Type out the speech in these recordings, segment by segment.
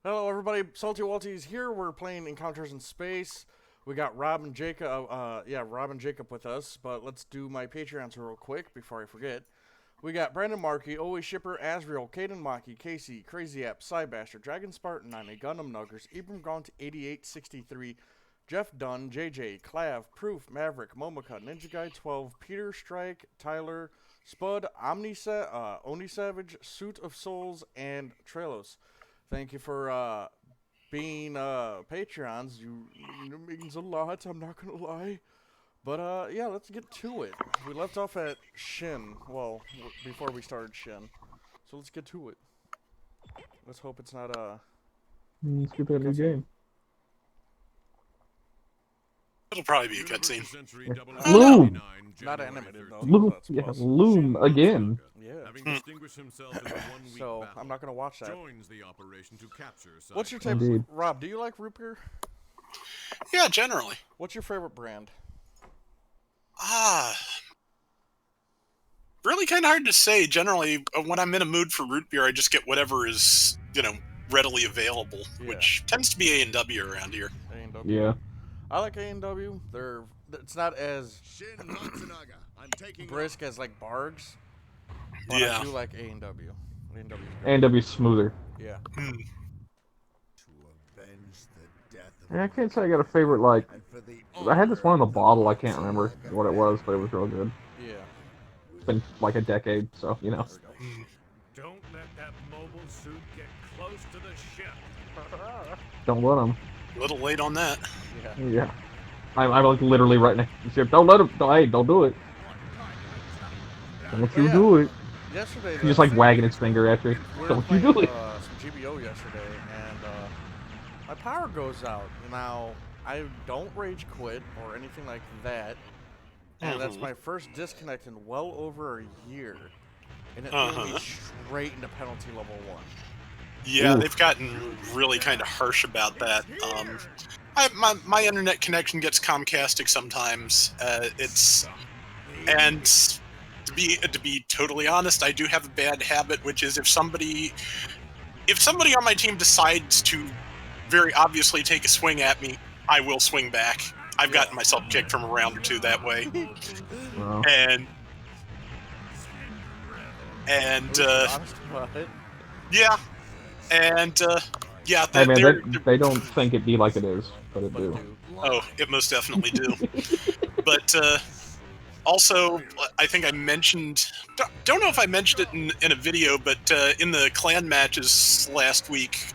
Hello, everybody. Salty Walty's here. We're playing Encounters in Space. We got Rob and Jacob. Rob and Jacob with us. But let's do my Patreons real quick before I forget. We got Brandon Markey, Always Shipper, Asriel, Caden Maki, Casey, Crazy App, Cybasher, Dragon Spartan 90, Gundam Nuggers, Ibram Gaunt 8863, Jeff Dunn, JJ, Clav, Proof, Maverick, Momoka, Ninja Guy 12, Peter Strike, Tyler, Spud, Oni Savage, Suit of Souls, and Trelos. Thank you for being Patreons. It means a lot. I'm not gonna lie. But yeah, let's get to it. We left off at Shin. Well, before we started Shin. So let's get to it. Let's hope it's not Let's get that new game. It'll probably be a cutscene. Loom! not animated though. Loom! That's Yeah, plus. Loom again. Yeah. So I'm not gonna watch that. What's your type? Indeed. Rob, do you like root beer? Yeah, generally. What's your favorite brand? Ah. Really kind of hard to say. Generally, when I'm in a mood for root beer, I just get whatever is, readily available, which tends to be A&W around here. A&W. Yeah. I like A&W. It's not as brisk as like Bargs, but Yeah. I do like A&W. A&W. A&W's smoother. Yeah. Yeah, I can't say I got a favorite, like... I had this one in the bottle, I can't remember what it was, but it was real good. Yeah. It's been like a decade, so, you know. Don't let that mobile suit get close to the ship. Don't let them. A little late on that. Yeah. Yeah. I'm like literally right next to the ship. Don't let him. Hey, don't do it. Don't you do it. Yesterday, He's just like wagging his finger at you. we were Don't you playing do it. some GBO yesterday, and my power goes out. Now, I don't rage quit or anything like that, and that's my first disconnect in well over a year, and it threw me straight into penalty level 1. Yeah, Ooh. they've gotten really kind of harsh about that. My internet connection gets Comcastic sometimes. And to be totally honest, I do have a bad habit, which is if somebody on my team decides to very obviously take a swing at me, I will swing back. I've gotten myself kicked from a round or two that way. Well, And Honest about it. yeah, and yeah, hey they're, man, they don't think it be like it is, but it do. oh, it most definitely do. But also, I think I mentioned, don't know if I mentioned it in a video, but in the clan matches last week,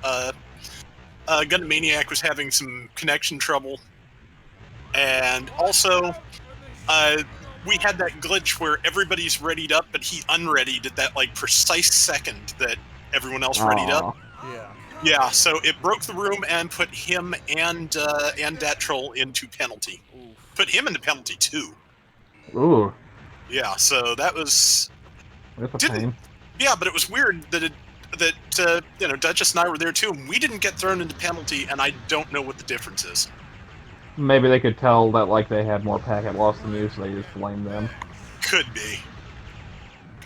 Gundam Maniac was having some connection trouble, and also we had that glitch where everybody's readied up, but he unreadied at that like precise second that everyone else readied up. Yeah. Yeah, so it broke the room and put him and that troll into penalty. Oof. Put him into penalty too. Ooh, Yeah, so that was that's a Didn't- pain. yeah, but it was weird that Duchess and I were there too, and we didn't get thrown into penalty, and I don't know what the difference is. Maybe they could tell that like they had more packet loss than you, so they just blamed them. Could be,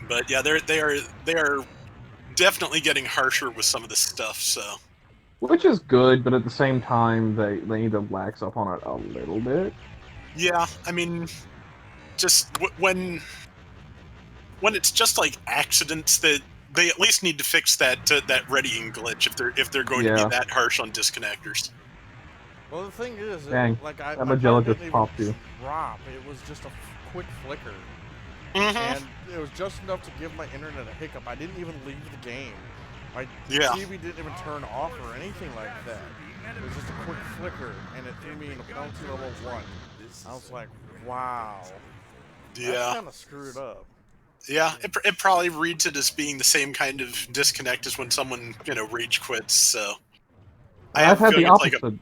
but yeah, they are definitely getting harsher with some of this stuff. So Which is good, but at the same time, they need to wax up on it a little bit. yeah, I mean, just when it's just like accidents, that they at least need to fix that readying glitch if they're going to Yeah. be that harsh on disconnectors. Well, the thing is, Dang, like that my Magella power just didn't even popped you. drop. It was just a quick flicker, Mm-hmm. and it was just enough to give my internet a hiccup. I didn't even leave the game. My Yeah. TV didn't even turn off or anything like that. It was just a quick flicker, and it threw me into penalty level 1. I was like, wow. That's Yeah. kind of screwed up. Yeah, it probably reads it as being the same kind of disconnect as when someone, rage quits, so... I've had the opposite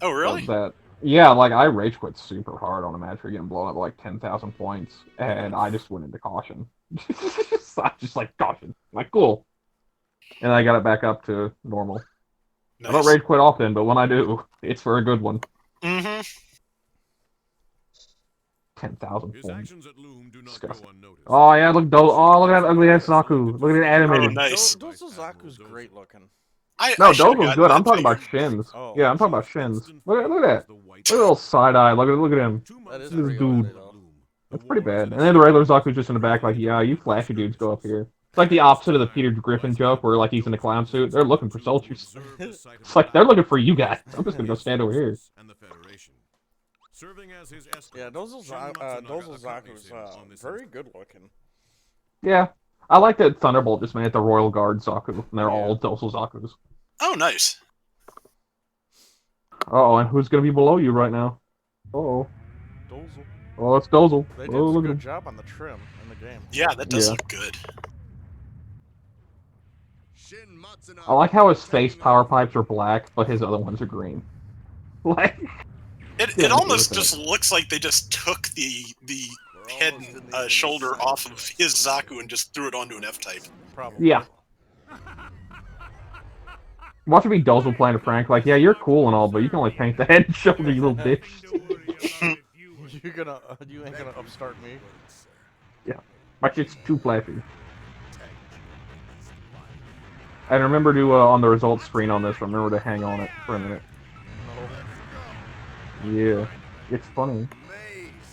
Oh, really? of that. Yeah, like I rage quit super hard on a match for getting blown up like 10,000 points, and I just went into caution. I just like caution, like cool, and I got it back up to normal. Nice. I don't rage quit often, but when I do, it's for a good one. Mm-hmm. 10,000 His points. actions at Loom do not Disgusting. go unnoticed. Oh yeah, look at that ugly ass Zaku. Look at it animated. Oh, nice. Dosazaku's great looking. No, I should've Dozel's gotten good. I'm that talking about figure. Shins. Oh. Yeah, I'm talking about Shins. Look at that. Look at the little side eye. Look at him. That is This pretty dude. ugly, though. That's pretty bad. And then the regular Zaku's just in the back, like, yeah, you flashy dudes go up here. It's like the opposite of the Peter Griffin joke, where like he's in a clown suit. They're looking for soldiers. It's like they're looking for you guys. I'm just gonna go stand over here. Yeah, Dozel Zaku's very good looking. Yeah, I like that Thunderbolt just made it the Royal Guard Zaku, and they're all Dozel Zakus. Oh, nice. Uh-oh, and who's gonna be below you right now? Uh-oh. Dozel. Oh, it's Dozel. They did Oh, a look at good him. job on the trim in the game. Yeah, that does Yeah. look good. I like how his face power pipes are black, but his other ones are green. Like, It Yeah, almost look at just looks like they just took the head almost in and the shoulder side. off of his Zaku and just threw it onto an F-type. Probably. yeah. Watch me Dozel playing a prank, like, yeah, you're cool and all, but you can only paint the head and shoulder, you little bitch. You ain't gonna upstart me. My shit's too flashy. And remember to, on the results screen on this, remember to hang on it for a minute. No. Yeah. It's funny.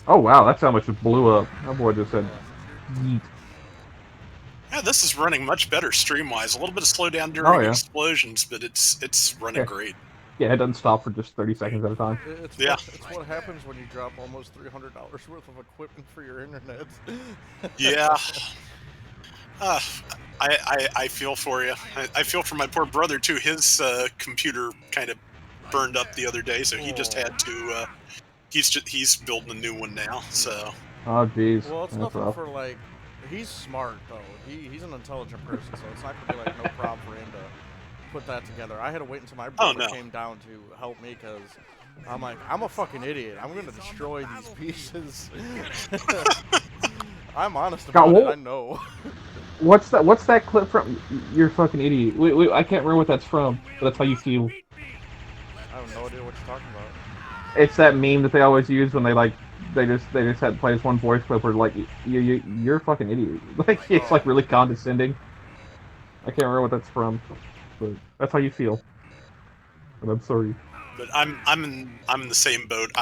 Oh, wow, that's how much it blew up. That boy just said, yeet. Yeah, this is running much better stream-wise. A little bit of slowdown during yeah. explosions, but it's running Yeah. great. Yeah, it doesn't stop for just 30 seconds at a time. It's Yeah. it's what happens when you drop almost $300 worth of equipment for your internet. Yeah. I feel for you. I feel for my poor brother, too. His computer kind of burned up the other day, so he just had to... he's building a new one now, so... Oh, jeez. Well, it's That's nothing rough. for like. He's smart though. He's an intelligent person, so it's not gonna be like no problem for him to put that together. I had to wait until my brother no. came down to help me because I'm like, I'm a fucking idiot. I'm gonna destroy these pieces. I'm honest about it. I know. What's that clip from? You're a fucking idiot. Wait, I can't remember what that's from, but that's how you feel. I have no idea what you're talking about. It's that meme that they always use when they just had play this one voice clip where like you're a fucking idiot. Like it's like really condescending. I can't remember what that's from, but that's how you feel. And I'm sorry. But I'm in the same boat.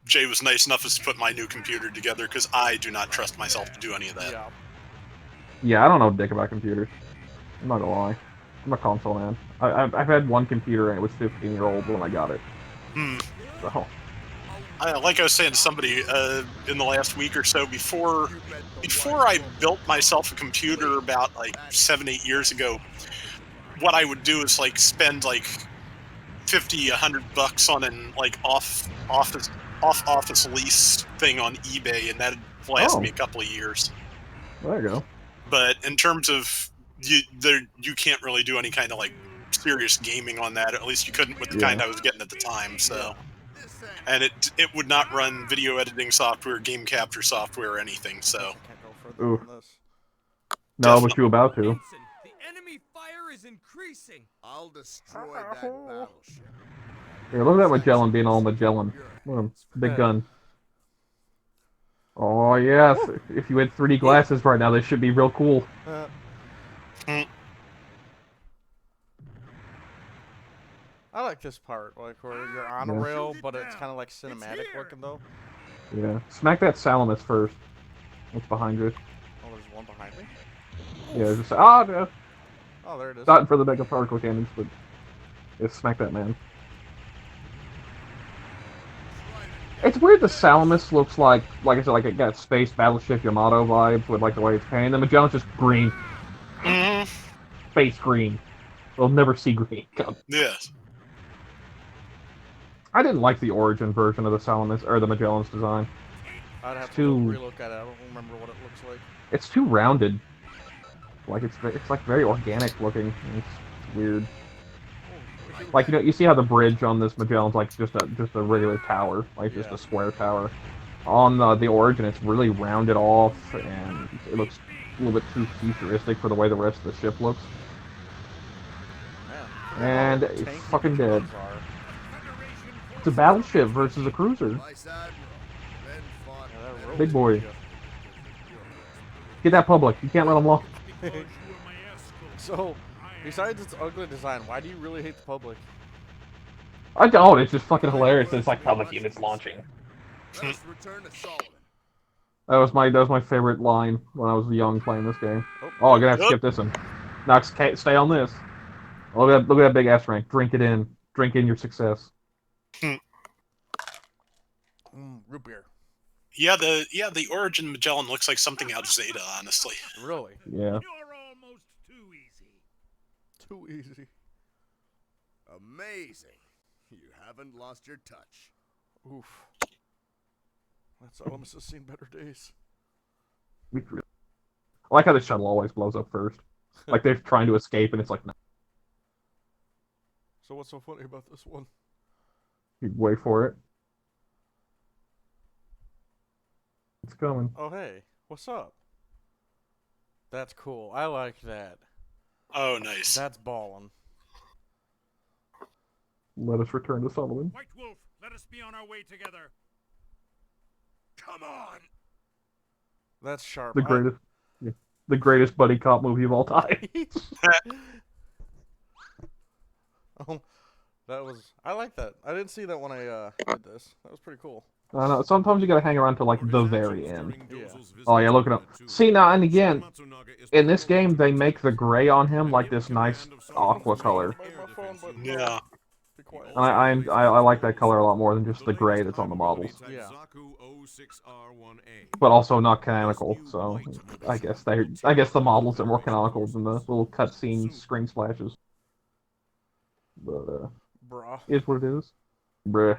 Jay was nice enough as to put my new computer together because I do not trust myself to do any of that. Yeah. Yeah, I don't know dick about computers. I'm not gonna lie. I'm a console man. I've had one computer and it was 15-year-old when I got it. So. Like I was saying to somebody in the last week or so, before I built myself a computer about like 7-8 years ago, what I would do is like spend like $50-$100 on an like off office lease thing on eBay, and that'd last me a couple of years. There you go. But in terms of you can't really do any kind of like serious gaming on that. At least you couldn't with the kind I was getting at the time. So. And it would not run video editing software, game capture software, or anything. So. I can't go further Ooh. than this. No, but you about to. The enemy fire is increasing. I'll destroy that battleship. Here, look at that Magellan being all Magellan. Look at him. Big gun. Oh, yes. If you had 3D glasses right now, they should be real cool. I like this part, like where you're on a rail, but it's kind of like cinematic looking though. Yeah. Smack that Salamis first. What's behind you? Oh, there's one behind me. Yeah, just no. Oh, there it is. Not for the mega particle cannons, but yeah, smack that man. It's weird the Salamis looks like I said, like it got space battleship Yamato vibes with like the way it's painted. The Magellan's just green. Space green. We'll never see green. Yes. I didn't like the origin version of the Salamis or the Magellan's design. I'd have to too- relook at it. I don't remember what it looks like. It's too rounded. Like it's like very organic looking. It's weird. Like you see how the bridge on this Magellan's like just a regular tower, like just a square tower. On the origin, it's really rounded off, and it looks a little bit too futuristic for the way the rest of the ship looks. Man, And it's fucking dead. It's a battleship versus a cruiser. Vice Admiral, then fought Big boy. Get that public. You can't let them lock. So, Besides its ugly design, why do you really hate the public? I don't. It's just fucking hilarious. It's like public units launching. Let us return to Solomon. That was my favorite line when I was young playing this game. Oh, Oh, I'm gonna have to skip this one. Now stay on this. Look at that big S rank. Drink it in. Drink in your success. root beer. Yeah, the Origin Magellan looks like something out of Zeta, honestly. Really? Yeah. You're almost too easy. Too easy. Amazing. You haven't lost your touch. Oof. That's Elemis has seen better days. I like how the shuttle always blows up first. Like they're trying to escape, and it's like, no. So what's so funny about this one? You wait for it. It's coming. Oh, hey. What's up? That's cool. I like that. Oh, nice. That's ballin'. Let us return to Sullivan. White Wolf, let us be on our way together. Come on. That's sharp. The greatest buddy cop movie of all time. Oh, that was... I like that. I didn't see that when I did this. That was pretty cool. I know. Sometimes you gotta hang around to like the very end. Yeah. Oh yeah, look it up. See now, and again, in this game they make the gray on him like this nice aqua color. Yeah. Be quiet. And I like that color a lot more than just the gray that's on the models. Yeah. But also not canonical, so I guess the models are more canonical than the little cutscene screen splashes. But Bruh. is what it is. Bruh.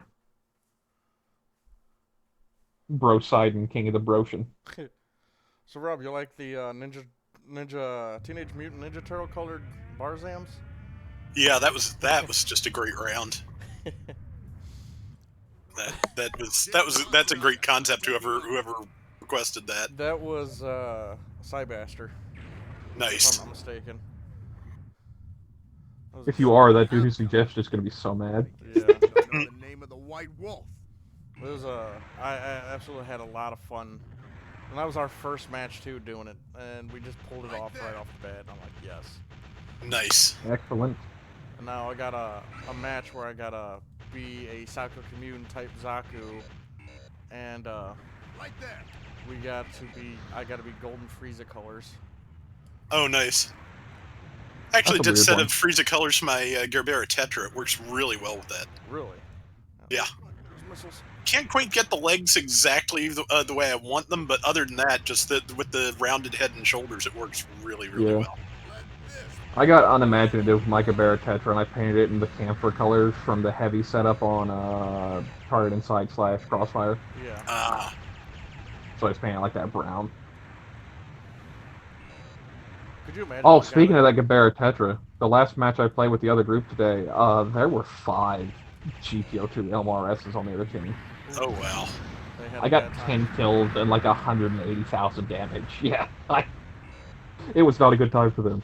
Broside and King of the Broshan. So Rob, you like the Teenage Mutant Ninja Turtle colored Barzams? Yeah, that was just a great round. That's a great concept. Whoever requested that. That was Cybaster. Nice. If I'm not mistaken. That was If you are, that dude who suggests is gonna be so mad. Yeah. Don't know the name of the White Wolf. It was I absolutely had a lot of fun. And that was our first match too doing it, and we just pulled it off right off the bat. And I'm like, yes. Nice. Excellent. And now I got a match where I gotta be a Psycho Commune type Zaku, and Right there. I gotta be Golden Frieza colors. Oh, nice. Actually, That's a did a set weird of Frieza colors for my Gerbera Tetra. It works really well with that. Really? Yeah. Those missiles. Can't quite get the legs exactly the way I want them, but other than that, just with the rounded head and shoulders, it works really, really Yeah. well. I got unimaginative with my Gerbera Tetra, and I painted it in the camphor colors from the heavy setup on Target Inside / Crossfire. Yeah. So I just painted like that brown. Could you imagine? Oh, speaking of that Gerbera Tetra, the last match I played with the other group today, there were 5 GPO2 LMRSs on the other team. Oh, wow. I got 10 kills and like 180,000 damage. Yeah, it was not a good time for them.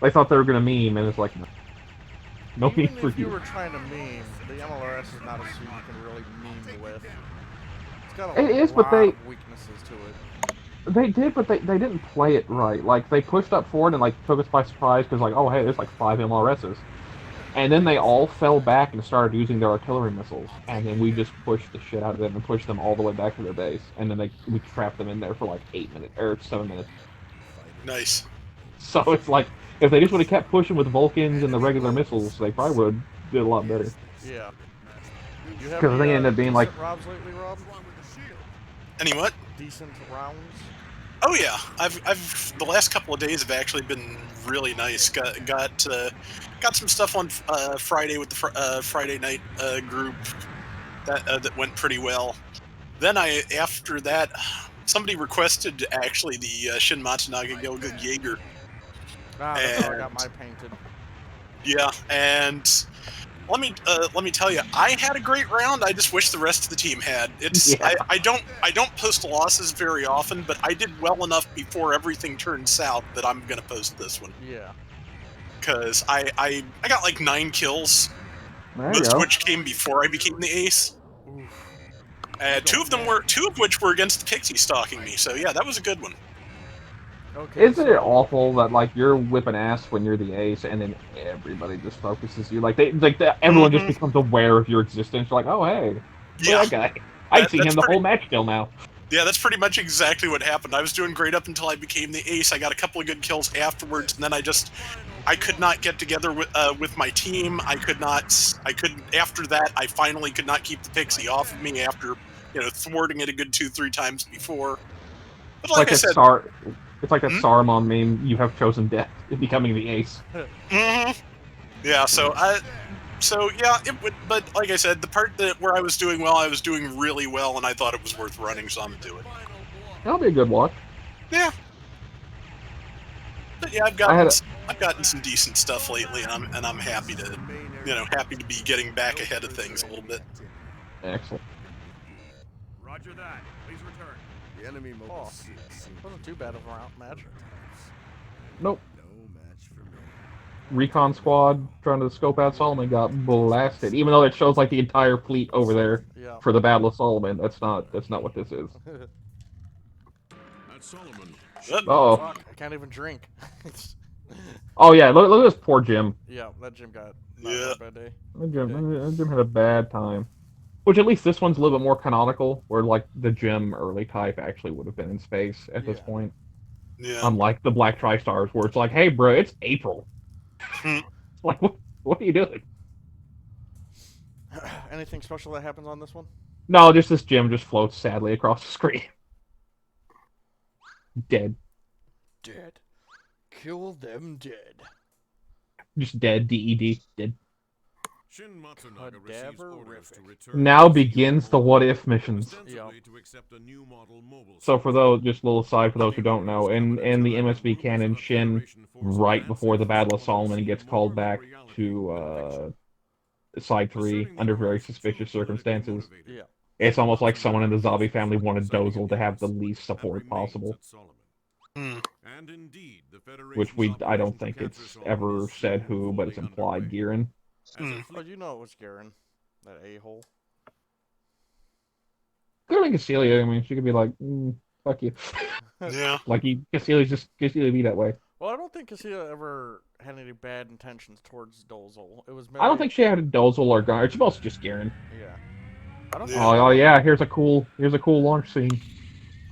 They thought they were gonna meme, and it's like, no Even meme for if you you. were trying to meme, the MLRS is not a suit you can really meme with. It's got It is, but lot they- of weaknesses to it. They did, but they didn't play it right. Like, they pushed up forward and like took us by surprise because like, oh hey, there's like 5 MLRSs. And then they all fell back and started using their artillery missiles. And then we just pushed the shit out of them and pushed them all the way back to their base. And then we trapped them in there for like 8 minutes, or 7 minutes. Nice. So it's like, if they just would have kept pushing with Vulcans and the regular missiles, they probably would have did a lot better. Yeah. You have 'Cause they any, ended up being, like- decent robs lately, Rob? Any what? Decent rounds? Oh yeah, I've the last couple of days have actually been really nice. Got some stuff on Friday with the Friday night group that went pretty well. Then after that, somebody requested actually the Shin Matsunaga Gilga Jaeger. Ah, that's how I And- got my painted. Yeah, and let me tell you, I had a great round. I just wish the rest of the team had. It's Yeah. I don't post losses very often, but I did well enough before everything turned south that I'm gonna post this one Yeah. because I got like 9 kills, There you most go. of which came before I became the ace. Oof. Two of which were against the Pixie stalking me. So yeah, that was a good one. Okay, Isn't it awful that like you're whipping ass when you're the ace, and then everybody just focuses you? Everyone just Mhm. becomes aware of your existence. You're like, oh hey, look Yeah, at that guy. I'd seen that's him the pretty. whole match till now. Yeah, that's pretty much exactly what happened. I was doing great up until I became the ace. I got a couple of good kills afterwards, and then I could not get together with my team. I could not. I couldn't. After that, I finally could not keep the pixie off of me after thwarting it a good 3 times before. But It's like like I that said, Sar, it's like that hmm? Saruman meme. You have chosen death in becoming the ace. Yeah. So yeah, it would. But like I said, the part that where I was doing well, I was doing really well, and I thought it was worth running, so I'm gonna do it. That'll be a good watch. Yeah. But yeah, I had I've gotten some decent stuff lately, and I'm happy to happy to be getting back ahead of things a little bit. excellent. Roger that. Please return. The enemy mobile Oh, suit seemed wasn't too bad of a round match. Nope. no match for me. Recon squad trying to scope out Solomon got blasted. Even though it shows like the entire fleet over there Yeah. for the Battle of Solomon, that's not what this is. That's Solomon. Oh, Fuck, I can't even drink. oh yeah. Look at this poor Jim. Yeah, that Jim got not Yeah. had a bad day. Jim had a bad time. Which at least this one's a little bit more canonical, where like the Jim early type actually would have been in space at this Yeah. point. Yeah. Unlike the Black Tri-Stars, where it's like, hey bro, it's April. Hmm. Like what are you doing? Anything special that happens on this one? No, just this Jim just floats sadly across the screen. Dead. Dead. Kill them dead. Just dead, DED, dead. Shin Matsunaga receives orders to Cadaverific. return Now to begins Zero the One, what if missions. ostensibly to accept a new model mobile So suit. for those, just a little aside for those who don't know, in the MSV canon, Shin, right before the Battle of Solomon, gets called back to Side 3 under very suspicious circumstances. Yeah. It's almost like someone in the zombie family wanted Dozel to have the least support possible, Hmm. And indeed, the which Federation's I don't operation to think capture it's Solomon ever is said still who, but it's fully implied underway. Giran. As a Hmm. Oh, fleet- you know it was Garen. That a-hole. Clearly Cassilia, I mean, she could be like, fuck you. Yeah. Like, Cassilia be that way. Well, I don't think Cassia ever had any bad intentions towards Dozel. It was I don't merely- think she had a Dozel or Gar. It's mostly just Giran. Yeah. I don't. Yeah. Oh yeah, here's a cool launch scene.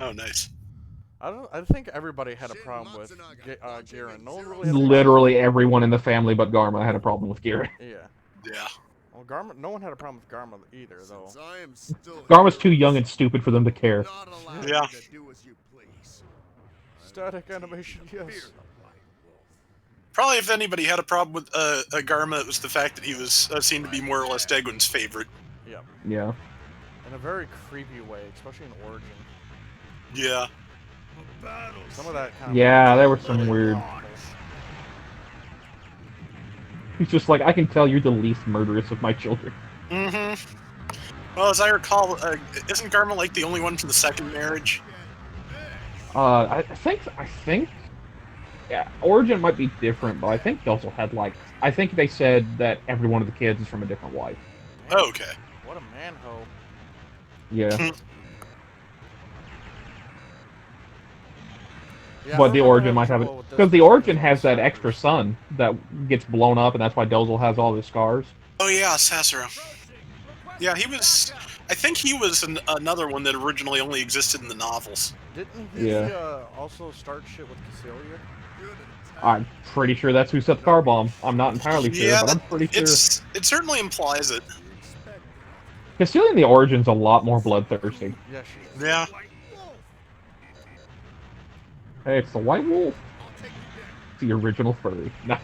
Oh, nice. I think everybody had a problem with Garen. No one really had a Literally everyone in the family but Garma had a problem with Giran. problem. Yeah. Yeah. Well, Garma. No one had a problem with Garma either, though. Since I am still Garma's here, too young and stupid for them to care. not allowed Yeah. to do as you please. Static animation, yes. Fear the White Wolf. Probably if anybody had a problem with Garma, it was the fact that he was seemed to be more or less Degwin's favorite. Yeah. Yeah. In a very creepy way, especially in Origin. Yeah. Some of that kind of. Yeah, there were some weird. He's just like, I can tell you're the least murderous of my children. Mm-hmm. Well, as I recall, isn't Garma like the only one from the second marriage? I think. Yeah, Origin might be different, but I think he also had like. I think they said that every one of the kids is from a different wife. Oh, okay. What a manho. Yeah. Yeah, But I the remember Origin having might have it trouble with this because the one Origin because has that of extra Cyrus. son that gets blown up, and that's why Dozel has all his scars. Oh yeah, Sasura. Yeah, he was. I think he was another one that originally only existed in the novels. Didn't he Yeah. also start shit with Cassilia? I'm pretty sure that's who set the car bomb. I'm not entirely sure, Yeah, but I'm pretty sure. it certainly implies it. Cassilia in the Origin's a lot more bloodthirsty. Yeah, she. Yeah. Hey, it's the White Wolf. It's the original furry. No.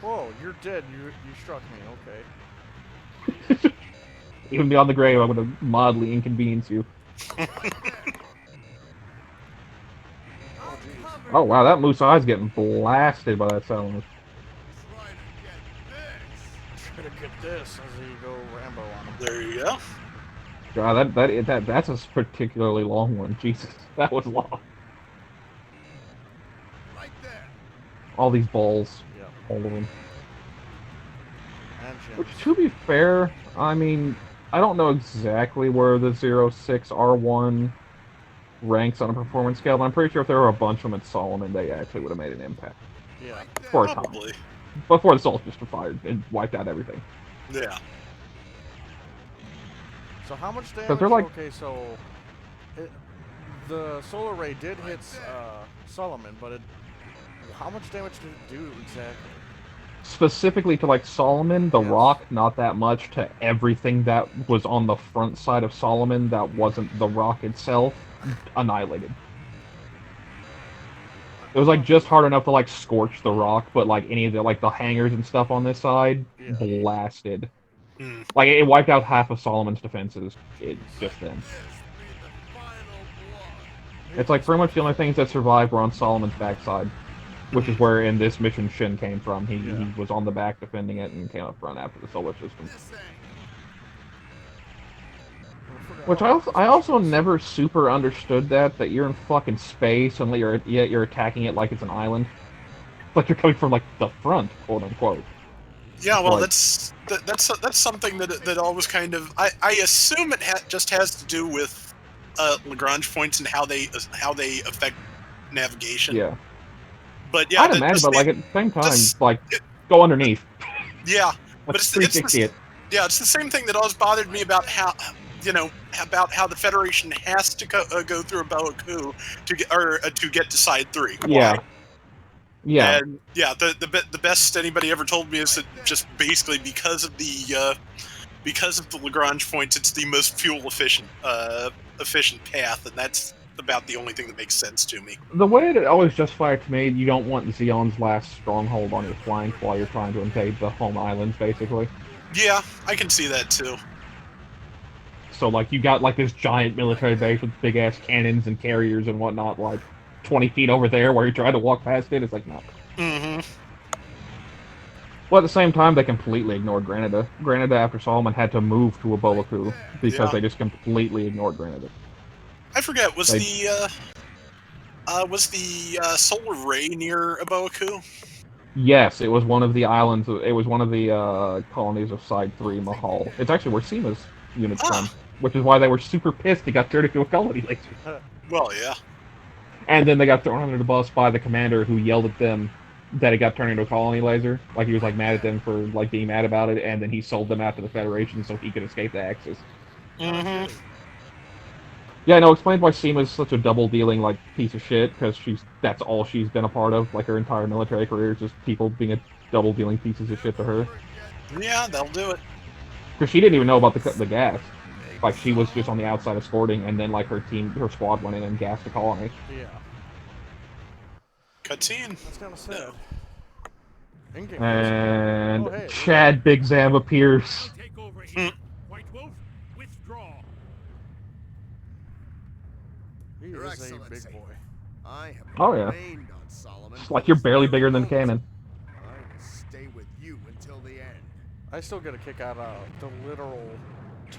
Whoa, you're dead. You struck me. Okay. Even beyond the grave, I'm gonna mildly inconvenience you. Oh wow, that moose eye's getting blasted by that sound. Try to get this as you go Rambo on him. There you go. God, that's a particularly long one. Jesus, that was long. Right there. All these balls, Yeah. all of them. And Jim. Which, to be fair, I mean, I don't know exactly where the 06 R1 ranks on a performance scale. And I'm pretty sure if there were a bunch of them at Solomon, they actually would have made an impact Yeah. for a time. Probably. Before the Souls just fired and wiped out everything. Yeah. So how much damage? 'Cause they're like- Okay, so the solar ray did hit Solomon, but how much damage did it do exactly? Specifically to like Solomon, the Yes. rock, not that much. To everything that was on the front side of Solomon that wasn't the rock itself, annihilated. It was like just hard enough to like scorch the rock, but like any of the like the hangers and stuff on this side, Yeah. blasted. Hmm. Like it wiped out half of Solomon's defenses. Just then. It's like pretty much the only things that survived were on Solomon's backside, which is where in this mission Shin came from. He was on the back defending it and came up front after the solar system. Which I also never super understood that you're in fucking space and yet you're attacking it like it's an island. Like you're coming from like the front, quote unquote. Yeah, well, Like- that's something that always kind of I assume it just has to do with Lagrange points and how they affect navigation. Yeah. But yeah, I'd imagine, just but the- like at the same time, just- like go underneath. yeah, But it's 360 it. yeah, it's the same thing that always bothered me about how about how the Federation has to go through a Boa coup to get to Side 3. Why? Yeah. Yeah. And yeah, the best anybody ever told me is that just basically because of the Lagrange points, it's the most fuel efficient path, and that's about the only thing that makes sense to me. The way it always justified to me, you don't want Zeon's last stronghold on your flank while you're trying to invade the home islands, basically. Yeah, I can see that too. So like you got like this giant military base with big ass cannons and carriers and whatnot, like 20 feet over there where you're trying to walk past it. It's like no. Mm-hmm. Well, at the same time, they completely ignored Granada. Granada, after Solomon, had to move to a Bolaku because Yeah. they just completely ignored Granada. I forget. Was They- the solar ray near Aboaku? Yes, it was one of the islands. It was one of the colonies of Side 3, Mahal. It's actually where Seema's units from, which is why they were super pissed it got turned into a colony laser. Well, yeah. And then they got thrown under the bus by the commander who yelled at them that it got turned into a colony laser. Like he was like mad at them for like being mad about it, and then he sold them out to the Federation so he could escape the Axis. Mm-hmm. Yeah, no, explains why Seema's such a double-dealing, like, piece of shit, because that's all she's been a part of, like, her entire military career is just people being a double-dealing pieces of shit to her. Yeah, that'll do it. Because she didn't even know about the gas. Like, she was just on the outside escorting, and then, like, her squad went in and gassed the colony. Yeah. Cutscene. That's kind of sad. In-game And Oh, hey, Chad Big Zam appears. Take over here. White Wolf, withdraw. He Your is a big Excellency. boy. I have Oh, yeah. remained on Solomon. It's like you're barely bigger than the cannon. I will stay with you until the end. I still get a kick out of the literal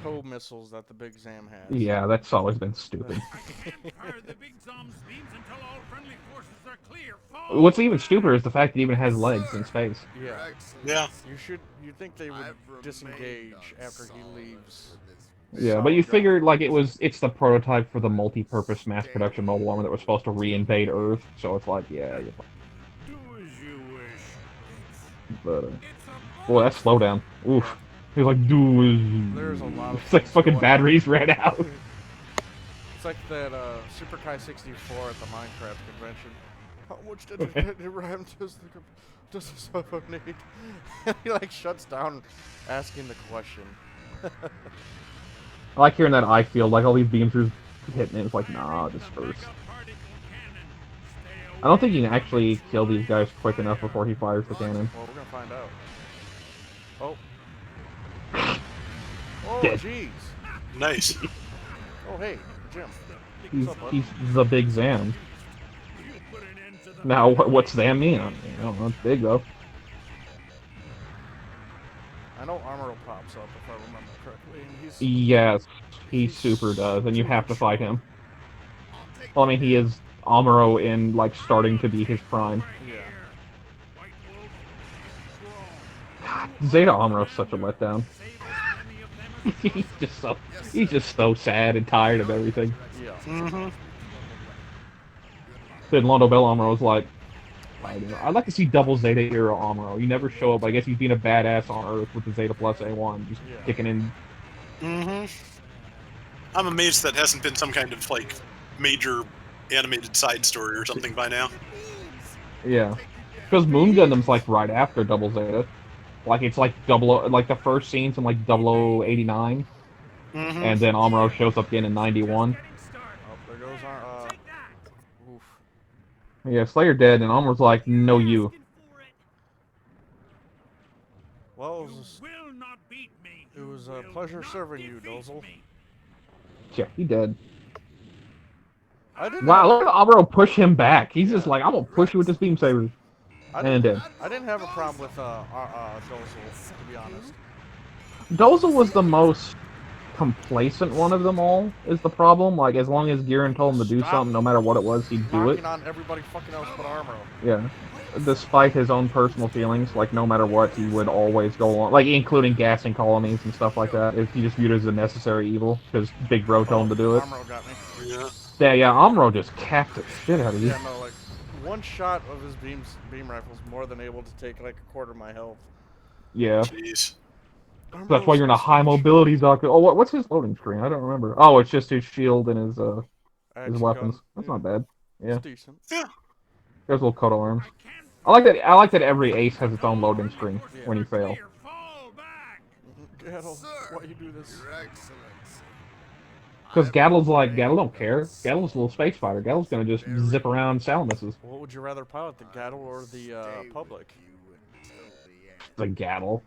tow missiles that the Big Zam has. Yeah, that's always been stupid. Fire the big Zom's beams until all friendly forces are clear. Fall. What's even stupider is the fact that it even has legs in space. Your Yeah. Excellency, You'd think they would I've remained disengage on after he Solomon leaves. for this Yeah, but you Solid figured like it's the prototype for the multi-purpose mass production mobile armor that was supposed to re-invade Earth. So it's like, yeah, Do as you wish. but It's a boy, that slowdown. Oof. He was like, There's a lot of It's like things fucking going batteries ran out. It's like that Super Kai 64 at the Minecraft convention. How much did the RAM does the server need? He like shuts down asking the question. I like hearing that I feel like all these beams are hitting it. It's like, nah, just first. I don't think you can actually kill these guys quick enough before he fires the cannon. Well, we're gonna find out. Oh. Oh, Dead. jeez. Nice. Oh, hey, Jim. He's, What's up, bud? he's the big Zam. Now, what's Zam mean? I don't know. It's big though. I know Armor pops up if I remember correctly. And he's Yes, he super does, and you have to fight him. Well, I mean, he is Amuro in like starting to be his prime. yeah. Zeta Amuro's such a letdown. he's just so sad and tired of everything. Yeah. Mm-hmm. Then Londo Bell Amuro was like, I'd like to see double Zeta era Amuro. You never show up. I guess he's being a badass on Earth with the Zeta plus A1, just Yeah. kicking in. I'm amazed that hasn't been some kind of like major animated side story or something by now. Yeah, because Moon Gundam's like right after Double Zeta. Like it's like like the first scene's in like 0089, and then Amuro shows up again in 91. Oh, there goes our, oof. Yeah, Slayer dead, and Amuro's like, no you. Well, You will not beat me. it was You a will pleasure not serving you, defeat Dozel. me. Yeah, he dead. I didn't Wow, have, look at Amuro push him back. He's just Yeah. like, I'm gonna push you with this beam saber. I And didn't, dead. I didn't have a problem with Dozel, to be honest. Dozel was the most complacent one of them all, is the problem. Like, as long as Giran told him to do Stop something, no matter what it was, he'd do it. Knocking on everybody fucking else but Armor. Yeah. Despite his own personal feelings, like, no matter what, he would always go along, like, including gassing colonies and stuff like that, if he just viewed it as a necessary evil, because Big Bro told him to do it. Armor got me. Yeah. Amuro just capped the shit out of you. Yeah, no, like, one shot of his beam rifle's more than able to take, like, a quarter of my health. Yeah. Jeez. That's why you're in a high mobility doctor. Oh, what's his loading screen? I don't remember. Oh, it's just his shield and his Action weapons. gun. That's Yeah, not bad. Yeah. it's decent. Yeah. There's little coat arms. I like that. I like that every ace has its own loading screen when you fail. Here, fall back. Gaddle, Sir, why you do this? Your Excellency. Because Gattle's like, Gattle don't care. Gattle's a little space fighter. Gattle's gonna just zip around Salamises. What would you rather pilot, the Gaddle or the Public? The Gattle.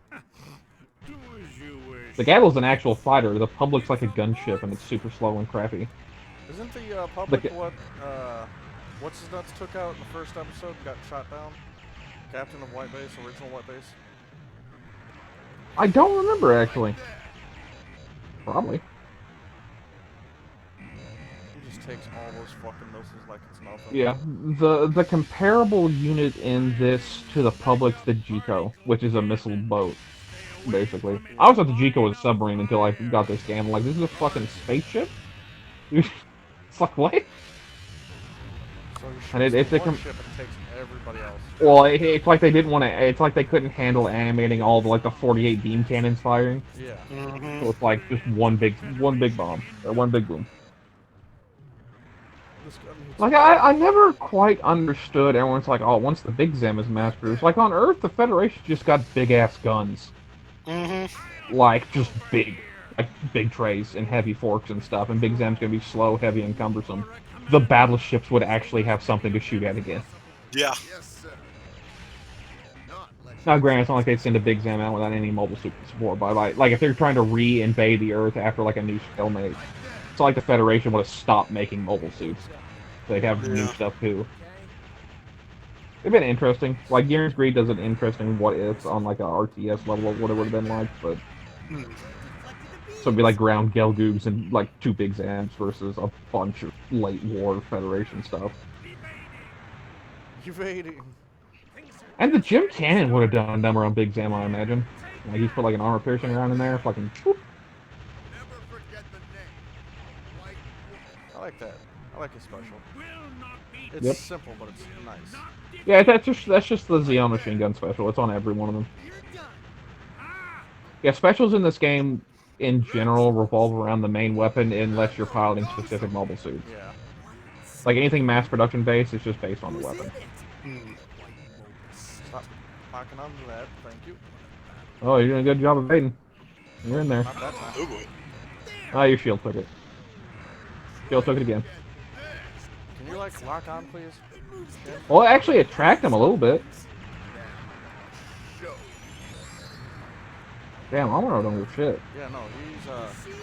Do as you wish. The Gattle's an actual fighter. The Public's like a gunship, and it's super slow and crappy. Isn't the Public Look what, what's his nuts took out in the first episode and got shot down? Captain of White Base, original White Base? I don't remember actually. Probably. He just takes all those fucking missiles like it's nothing. Yeah, the comparable unit in this to the Public's the Jico, which is a missile boat, basically. I always thought the Jico was a submarine until I got this game. I'm like, this is a fucking spaceship? It's like, what? So he And shoots it's the a one com- ship and takes everybody else. Well, it's like they didn't want to. It's like they couldn't handle animating all the like the 48 beam cannons firing. Yeah. So it's like just one big bomb or one big boom. This gun hits Like I never quite understood. Everyone's like, oh, once the Big Zem is mass produced, like on Earth, the Federation just got big ass guns, like just big, like big trays and heavy forks and stuff. And Big Zem's gonna be slow, heavy, and cumbersome. The battleships would actually have something to shoot at again. Yeah. Yes, sir. Not let Now, granted, it's not like they'd send a Big Zam out without any mobile support, but like if they're trying to re-invade the Earth after like a new stalemate, it's like the Federation would have stopped making mobile suits. They'd have new stuff too. It'd been interesting. Like Gears Greed does an interesting what ifs on like a RTS level of what it would have been like, but so it'd be like ground Gelgoobs and like 2 Big Zams versus a bunch of late war Federation stuff. evading. And the Jim Cannon would have done a number on Big Zam, I imagine. Like he's put like an armor piercing round in there, fucking. Whoop. never forget the name. White Wolf. I like that. I like his special. Will not beat It's Yep. simple, but it's nice. Yeah, that's just the Xeon machine gun special. It's on every one of them. Yeah, specials in this game in general revolve around the main weapon unless you're piloting specific mobile suits. Yeah. Like anything mass production based, it's just based on the weapon. Stop knocking onto that. Thank you. Oh, you're doing a good job of evading. You're in there. Not that time. Oh boy. Oh, your shield took it. Shield took it again. Can you like lock on, please? Well, actually, it tracked him a little bit. Damn, Amuro don't give shit. Yeah, no, he's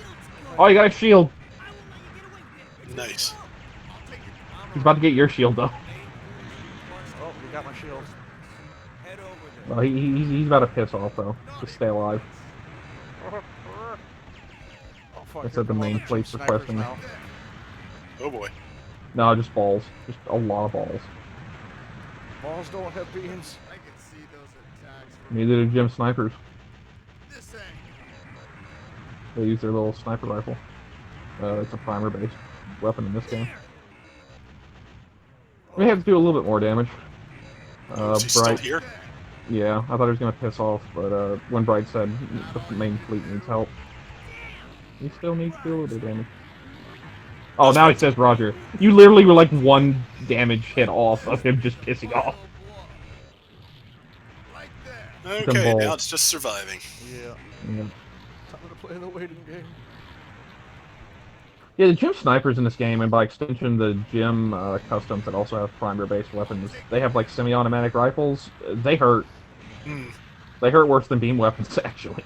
Oh, you got a shield. Nice. He's about to get your shield, though. Oh, you got my shield. Well, he's about to piss off, though. Just stay alive. Oh, fuck, That's here at the come all main the place snipers requesting. now. Oh boy. No, just balls. Just a lot of balls. Balls don't have beams. I can see those attacks from Neither do Gym snipers. this angle. They use their little sniper rifle. It's a primer-based weapon in this game. We have to do a little bit more damage. Is he still Bright. here? Yeah, I thought he was gonna piss off, but when Bright said the main fleet needs help, he still needs to do a little bit of damage. Oh, now he says Roger. You literally were like one damage hit off of him just pissing off. Right there. Them Okay, now balls. it's just surviving. Yeah. Yeah. Time to play the waiting game. Yeah, the gym snipers in this game, and by extension the gym customs that also have primer-based weapons, they have like semi-automatic rifles. They hurt. Hmm. They hurt worse than beam weapons, actually.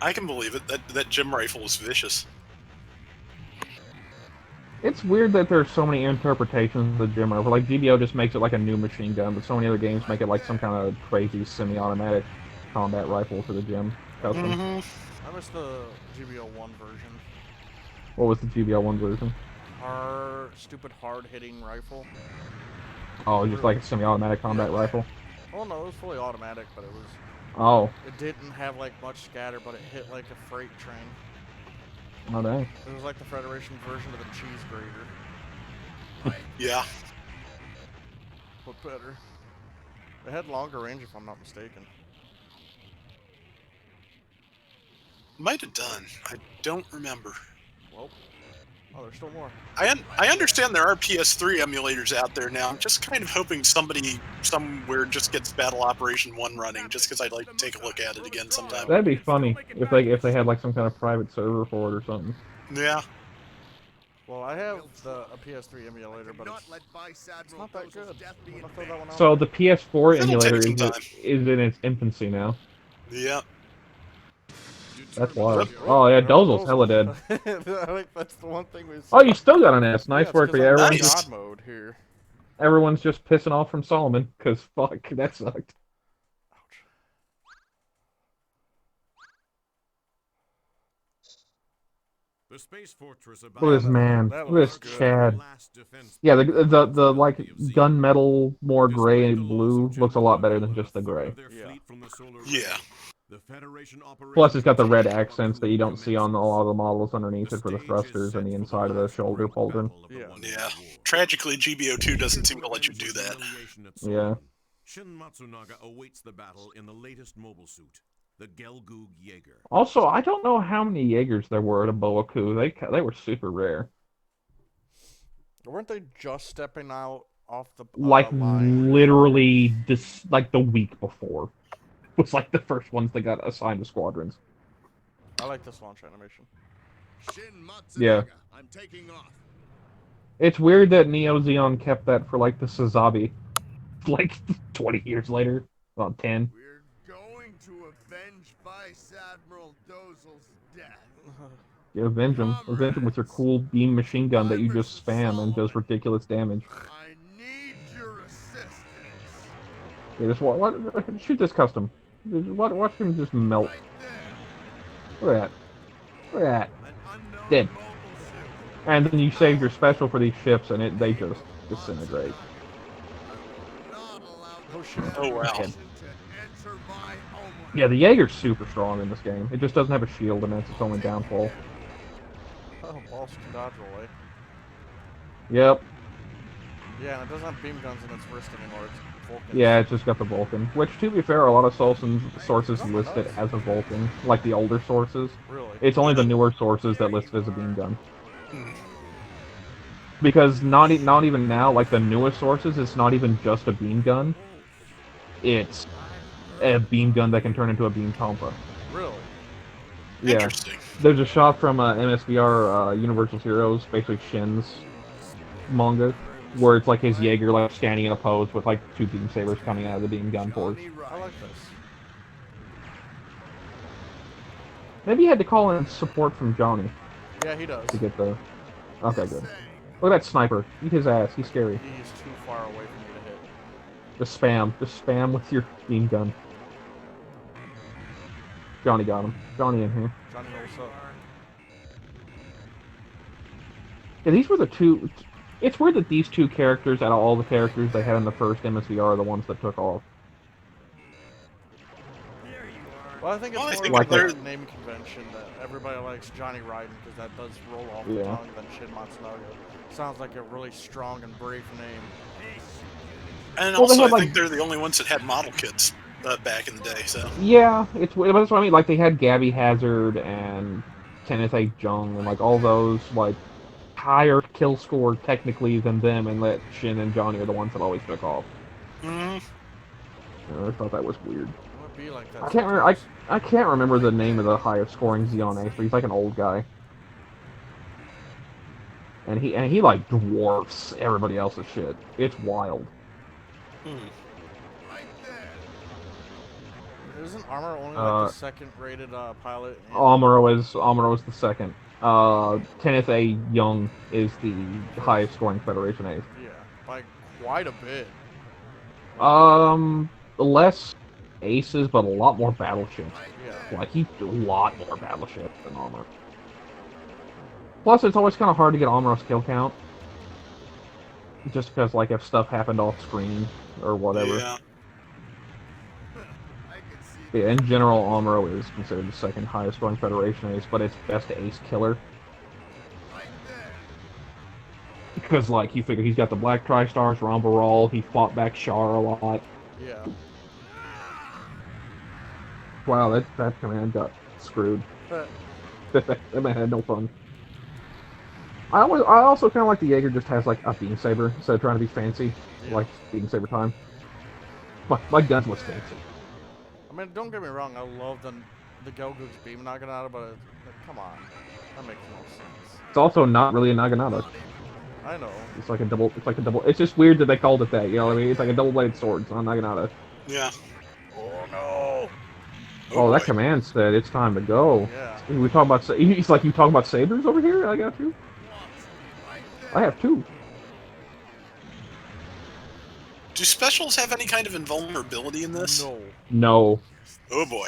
I can believe it. That gym rifle is vicious. It's weird that there's so many interpretations of the gym rifle. Like GBO just makes it like a new machine gun, but so many other games make it like some kind of crazy semi-automatic combat rifle for the gym custom. Mm-hmm. I miss the GBO 1 version. What was the GBO 1 version? Stupid hard-hitting rifle. Oh, just like a semi-automatic combat rifle. Oh no, it was fully automatic, but it was. Oh, It didn't have like much scatter, but it hit like a freight train. oh dang. It was like the Federation version of the cheese grater, Yeah. but better. It had longer range, if I'm not mistaken. Might have done. I don't remember. Well, oh, there's still more. I understand there are PS3 emulators out there now. I'm just kind of hoping somebody somewhere just gets Battle Operation 1 running, just because I'd like to take a look at it again sometime. That'd be funny if they had like some kind of private server for it or something. Yeah. Well, I have a PS3 emulator, but Not it's let Vice Admiral not that Dozel's good. death be I'm in gonna throw that one out. So the PS4 It'll emulator take some time. is in its infancy now. Yeah. That's wild. Oh yeah, Dozel's hella dead. I think that's the one thing we. Oh, you still got an S. Nice it's work 'cause for you. I'm in Everyone's, Nice. God mode here. everyone's just pissing off from Solomon, because fuck, that sucked. Ouch. The space fortress Look at this man. That Look at looks this good. Chad. Last defense Yeah, point the of like the gunmetal, more gray Despite and the blue loss of looks a lot better General than just the and a third gray. of their Yeah. fleet from the solar Yeah. race, the Federation Plus, it's got the red operation accents that you don't see on a lot of the models underneath it for the thrusters and the inside of the shoulder pauldron. Yeah. Yeah. Tragically, GBO2 doesn't seem to let you do that. Yeah. Shin Matsunaga awaits the battle in the latest mobile suit, the Gelgoog Jaeger. Also, I don't know how many Jaegers there were at a Boaku. They were super rare. Weren't they just stepping out off the Like line? literally this like the week before was like the first ones that got assigned to squadrons. I like this launch animation. Shin Matsunaga, Yeah. I'm taking off. It's weird that Neo Zeon kept that for like the Sazabi, like 20 years later, about 10. We're going to avenge Vice Admiral Dozel's death. Yeah, avenge him with your cool beam machine gun that you just spam and does ridiculous damage. I need your assistance. Yeah, just shoot this custom. Watch him just melt. Right there. Look at that. Look at that. An unknown Dead. mobile suit. And then you save your special for these ships, and they just disintegrate. Not allowed Oh shit. Oh, wow. to enter my homeland. Yeah, the Jaeger's super strong in this game. It just doesn't have a shield, and that's its only downfall. Oh, balls can dodge away. Yep. Yeah, and it doesn't have beam guns in its wrist anymore. It's Vulcan. Yeah, it's just got the Vulcan. Which, to be fair, a lot of sources list it as a Vulcan, like the older sources. Really? It's only the newer sources that list it as a beam gun. Because not even now, like the newest sources, it's not even just a beam gun. It's a beam gun that can turn into a beam compa. Really? Yeah. Interesting. There's a shot from MSVR Universal's Heroes, basically Shin's manga, where it's like his Jaeger like standing in a pose with like two beam sabers coming out of the beam gun ports. I like this. Maybe you had to call in support from Johnny Yeah, he does. to get the... Okay, good. Look at that sniper. Eat his ass. He's scary. He's too far away for me to hit. Just spam. Just spam with your beam gun. Johnny got him. Johnny in here. Johnny, what's up? Yeah, these were the two... It's weird that these two characters, out of all the characters they had in the first MSVR, are the ones that took off. Well, I think it's Well, I more think like they're- a naming convention that everybody likes Johnny Raiden because that does roll off the Yeah. tongue than Shin Matsunaga. Sounds like a really strong and brave name. And Well, they also, had, I like- think they're the only ones that had model kits back in the day. So Yeah, that's what I mean. Like they had Gabby Hazard and Kenneth A. Jung and like all those like higher kill score technically than them, and that Shin and Johnny are the ones that always took off. mm, I thought that was weird. It would be like that. I can't remember. sometimes. I can't remember the name of the highest scoring Xeon Ace, but he's like an old guy, and he like dwarfs everybody else's shit. It's wild. mm. Right there. Isn't Armor only like Uh, the second rated pilot? in- Amuro is the second. Kenneth A. Young is the highest scoring Federation Ace. Yeah, by quite a bit. Less aces, but a lot more battleships. Yeah. Like he's a lot more battleships than Amuro. Plus, it's always kind of hard to get Amuro's kill count, just because like if stuff happened off screen or whatever. Yeah. I can see Yeah, in general, Amuro is considered the second highest scoring Federation ace, but it's best ace killer. right there. Because, like, you figure he's got the Black Tri-Stars, Rambaral, he fought back Char a lot. Yeah. Wow, that command got screwed. But That man had no fun. I also kind of like the Jaeger just has, like, a beam saber instead of trying to be fancy. Yeah. Like, beam saber time. My guns was fancy. I mean, don't get me wrong. I love the Gelgook's beam Naginata, but like, come on, that makes no sense. It's also not really a Naginata. I know. It's like a double. It's just weird that they called it that. You know what I mean? It's like a double-bladed sword. It's not Naginata. Yeah. Oh no. Oh, that boy. command said it's time to go. Yeah. We talking about. He's like, you talking about sabers over here? I got you. I have two. Do specials have any kind of invulnerability in this? No. No. Oh boy.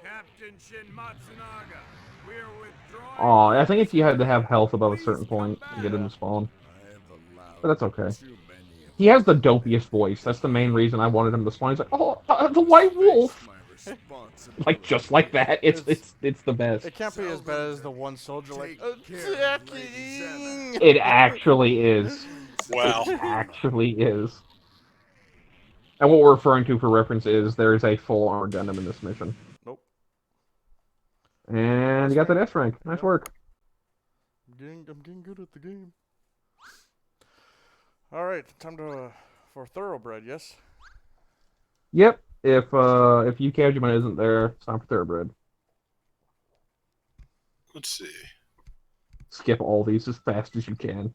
Captain Shin Matsunaga, we're withdrawing. Oh, I think if you had to have health above a certain point to get him to spawn. But that's okay. He has the dopiest voice. That's the main reason I wanted him to spawn. He's like, oh, the White Wolf. Like just like that. It's the best. It can't be as bad as the one soldier like Take care, ladies attacking. It actually is. Wow. It actually is. And what we're referring to for reference is there is a full armored Gundam in this mission. Nope. And you got that S rank. Nice work. I'm getting good at the game. All right, time for Thoroughbred. Yes. Yep. If Yukajima isn't there, it's time for Thoroughbred. Let's see. Skip all these as fast as you can.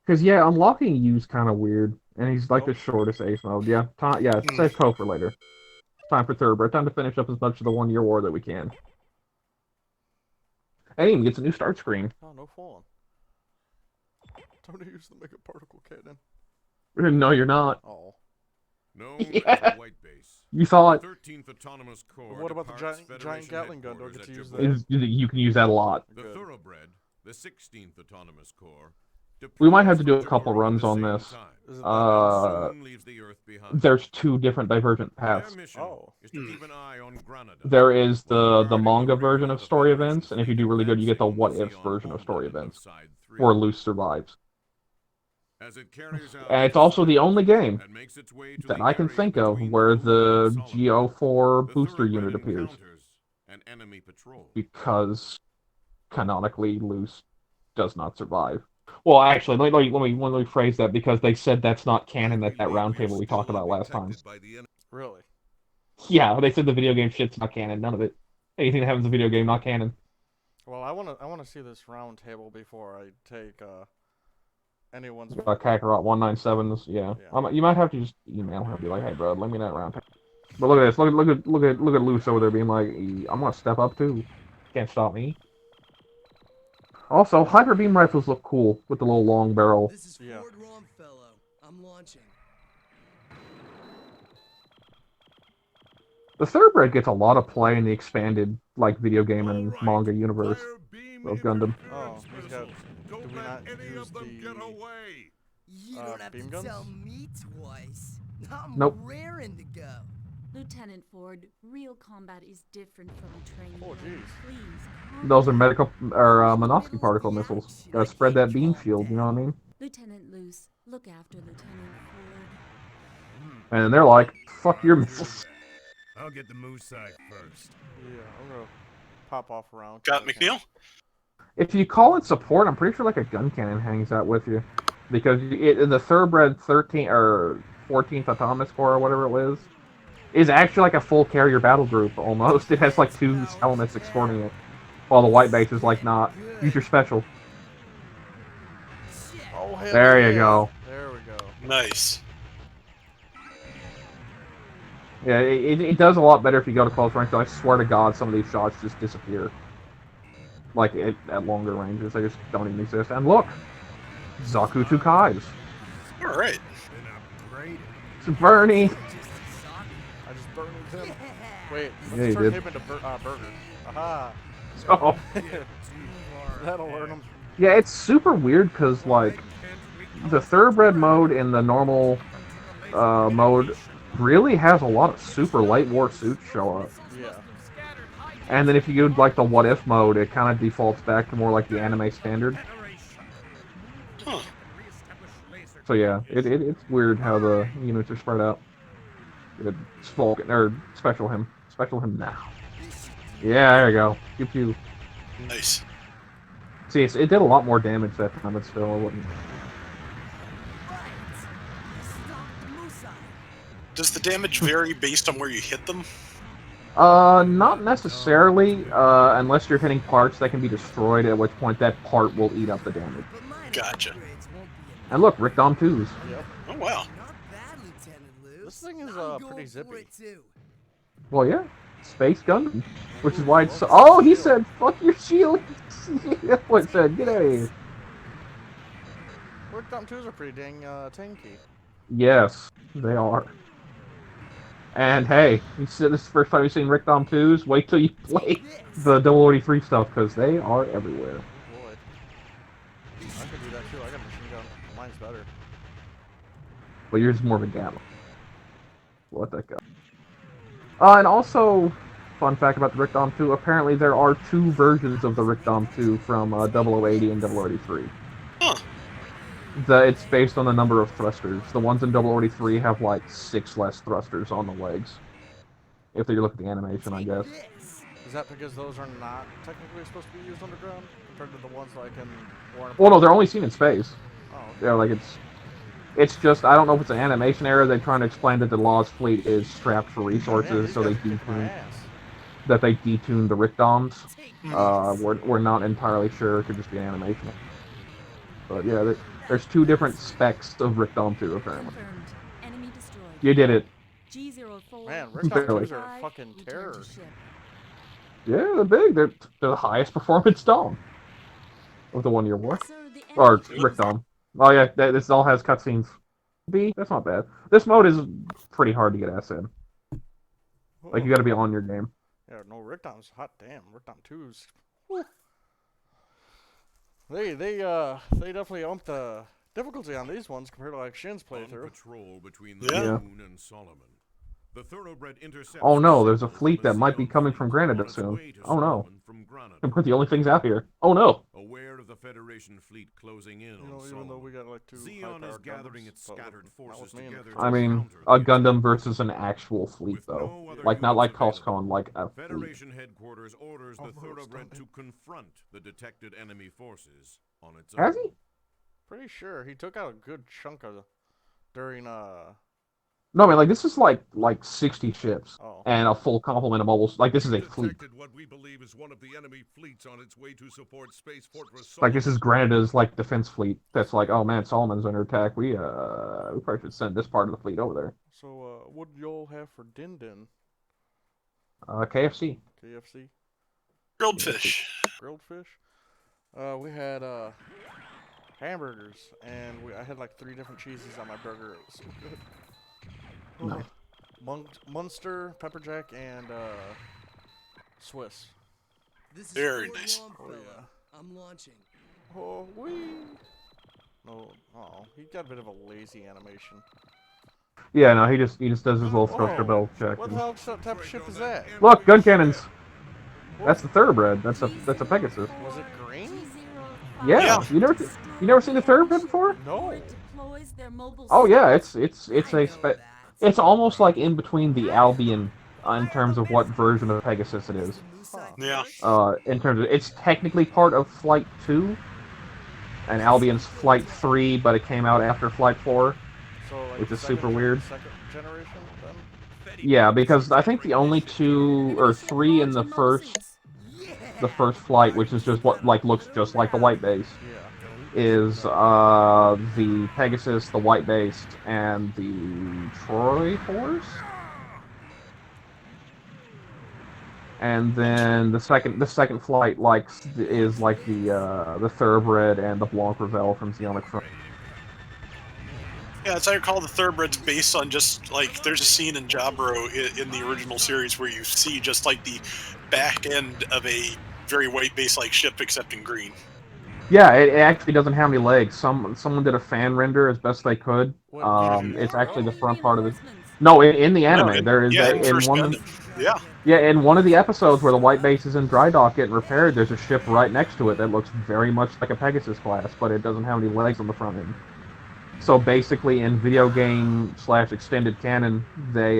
Because, yeah, unlocking Yu's kind of weird. And he's like the shortest ace mode. Yeah, save Ko for later. Time for Thoroughbred. Time to finish up as much of the 1 year war that we can. And he even gets a new start screen. Oh, no falling. Time to use the mega particle cannon. No, you're not. Oh. No, Yeah. white base. You thought 13th Autonomous Corps. What about the departs giant Federation Gatling gun? Do I headquarters get to at use Japan. that? you can use that a lot. The Good. Thoroughbred, the 16th Autonomous Corps. We might have to do a departs couple Tokoro at runs the on same this. time. Is it Soon leaves the Earth behind. There's two different divergent paths. Their mission Oh. is to keep an eye on Granada. There is the manga version of story events, and if you do really good, you get the what ifs version of story events, where Luce survives. As it carries out And it's also the only game and makes its way to that the I can area think of between where the Solomon. GO4 The booster Thoroughbred unit appears, encounters an enemy patrol. because canonically Luce does not survive. Well, actually, let me phrase that, because they said that's not canon at that round table we talked about last time. Really? Yeah, they said the video game shit's not canon. None of it. Anything that happens in the video game, not canon. Well, I wanna see this round table before I take anyone's. Kakarot 197s, yeah. Yeah. You might have to just email him and be like, hey, bro, let me that round. But look at this. Look at Luce over there being like, I'm gonna step up too. Can't stop me. Also, hyper beam rifles look cool with the little long barrel. This is Yeah. Ford Longfellow. I'm launching. The Thoroughbred gets a lot of play in the expanded video game and manga universe of Gundam. Oh, he's got. Don't do we let not any use of them the- get away. You don't have beam to guns? tell me twice. I'm Nope. raring to go. Lieutenant Ford, real combat is different from training. Oh, jeez. Please. Those are medical or Minovsky particle missiles. Gotta spread that beam shield. You know what I mean? Lieutenant Luce, look after Lieutenant Ford. And they're like, "Fuck your missiles." I'll get the moose side first. Yeah, I'm gonna pop off around. Got McNeil? If you call it support, I'm pretty sure like a gun cannon hangs out with you, because the thoroughbred 13 or 14th Autonomous Corps or whatever it is actually like a full carrier battle group almost. It has like 2 elements escorting it, while the white base is like, not. Use your special. Oh, hell There yeah. you go. There we go. Nice. Yeah, it does a lot better if you go to close range. I swear to God, some of these shots just disappear. Like at longer ranges, they just don't even exist. And look, Zaku 2 Kais. All right. It's Bernie. I just burned him. Wait, Yeah, let's you turn did. him into burger. Aha. Oh. That'll learn him. Yeah, it's super weird because like the thoroughbred mode and the normal mode really has a lot of super light war suits show up. Yeah. And then if you do like the what if mode, it kind of defaults back to more like the anime standard. Huh. So yeah, it's weird how the units are spread out. Special him now. Yeah, there you go. Pew pew. Nice. See, it did a lot more damage that time, but still, it wouldn't. Does the damage vary based on where you hit them? Not necessarily, unless you're hitting parts that can be destroyed, at which point that part will eat up the damage. Gotcha. And look, Rick Dom 2s. Yep. Oh, wow. Not bad, Lieutenant Luce. This thing is I'm pretty going for zippy. it, too. Well, yeah. Space Gundam. Which is why it's so... Oh, he said, fuck your shield! That's what it said, get out of here. Rick Dom 2s are pretty dang tanky. Yes, they are. And hey, you said this is the first time you've seen Rick Dom 2s, wait till you play the 083 stuff, because they are everywhere. Boy. I can do that too. I got a machine gun. Mine's better. But yours is more of a gamma. Let that go. And also, fun fact about the Rick Dom 2, apparently there are 2 versions of the Rick Dom 2 from 0080 and 0083. Huh. It's based on the number of thrusters. The ones in 0083 have like 6 less thrusters on the legs. If you look at the animation, I guess. Is that because those are not technically supposed to be used underground compared to the ones like in War? Well, no, they're only seen in space. Oh, okay. Yeah, like it's just, I don't know if it's an animation error. They're trying to explain that the Lost Fleet is strapped for resources, so they detune the Rick Doms. We're not entirely sure. It could just be an animation. But yeah, there's 2 different specs of Rick Dom 2, apparently. Confirmed. Enemy destroyed. You did it. G04. Man, Rick Dom Barely. 2s are fucking Return terror. to ship. Yeah, they're big. They're the highest performance Dom of the 1-year war. Sir, the Or enemy Rick Dom. Oh yeah, this all has cutscenes. That's not bad. This mode is pretty hard to get ass in. Like, you gotta be on your game. Yeah, no, Rick Dom's hot damn. Rick Dom 2s. Whew. They definitely umped the difficulty on these ones compared to like Shin's On playthrough. patrol between the Yeah. Moon and Solomon. The thoroughbred intercepts Oh no, there's a Solomon fleet that might be sailed coming fleet from Granada on its soon. way to Oh no. Solomon from Granada. We're the only things out here. Oh no. Aware of the Federation fleet closing in You know, on even though Solomon, we got like 2 Xeon is high-powered gathering Gundams, its but scattered not forces with me in the together. crew. I mean, counter a the Gundam versus an actual fleet, With though. no other Like, not like units available, Coscon, like a fleet. Federation headquarters orders the Almost thoroughbred done to confront the detected enemy forces on its Has own. he? Pretty sure he took out a good chunk of during No, I mean, like, this is like 60 ships. oh. And a full complement of mobiles. Like, this is a fleet. Detected what we believe is one of the enemy fleets on its way to support Space Fortress Like, this Solomon. is Granada's, like, defense fleet. That's like, oh man, Solomon's under attack. We probably should send this part of the fleet over there. So what do y'all have for Din Din? KFC. KFC? Grilled fish. Grilled fish? We had hamburgers, and I had like 3 different cheeses on my burger. It was so good. Nice. Munster, pepper jack, and Swiss. This is Very Fort nice. Longfellow. Oh, yeah. I'm launching. Oh, wee. No, oh, he got a bit of a lazy animation. Yeah, no, he just does his little thruster Oh, bell check. What the hell type of ship is that? Look, gun cannons. That's the thoroughbred. That's a Pegasus. Was it green? Yeah, you never seen the thoroughbred before? No. Oh yeah, it's almost like in between the Albion in terms of what version of Pegasus it is. Yeah. In terms of it's technically part of Flight 2, and Albion's Flight 3, but it came out after Flight 4, So, like, which is second- super weird. Second generation, then? Yeah, because I think the only 2 or 3 in the first flight, which is just what looks just like the white base, Yeah. is the Pegasus, the white base, and the Troy Force. And then the second flight is like the Thoroughbred and the Blanc Revel from Xeonic Front. Yeah, as I recall, the Thoroughbred's based on just like there's a scene in Jabro in the original series where you see just like the back end of a very white base-like ship, except in green. Yeah, it actually doesn't have any legs. Someone did a fan render as best they could. It's actually the front part of it. No, in the anime, there is in one. Yeah. Yeah, in one of the episodes where the white base is in dry dock getting repaired, there's a ship right next to it that looks very much like a Pegasus class, but it doesn't have any legs on the front end. So basically, in video game / extended canon, they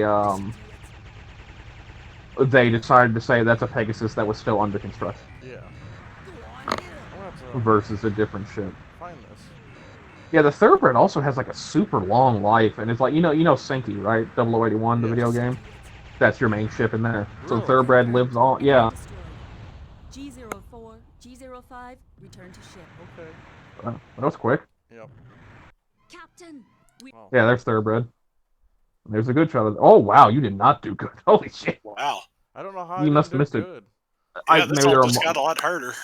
decided to say that's a Pegasus that was still under construction. Yeah. Versus a different ship. Find this. Yeah, the Thoroughbred also has like a super long life, and it's like you know Senki, right? 0081, the video game. That's your main ship in there. So Really? Thoroughbred lives on. Yeah. G04, G05, return to ship. Okay. That was quick. Yep. Captain, we Wow. Yeah, there's Thoroughbred. There's a good shot of. Oh wow, you did not do good. Holy shit. Wow. I don't know how You I must didn't have do missed it. good. Yeah, this maybe all just got a lot harder.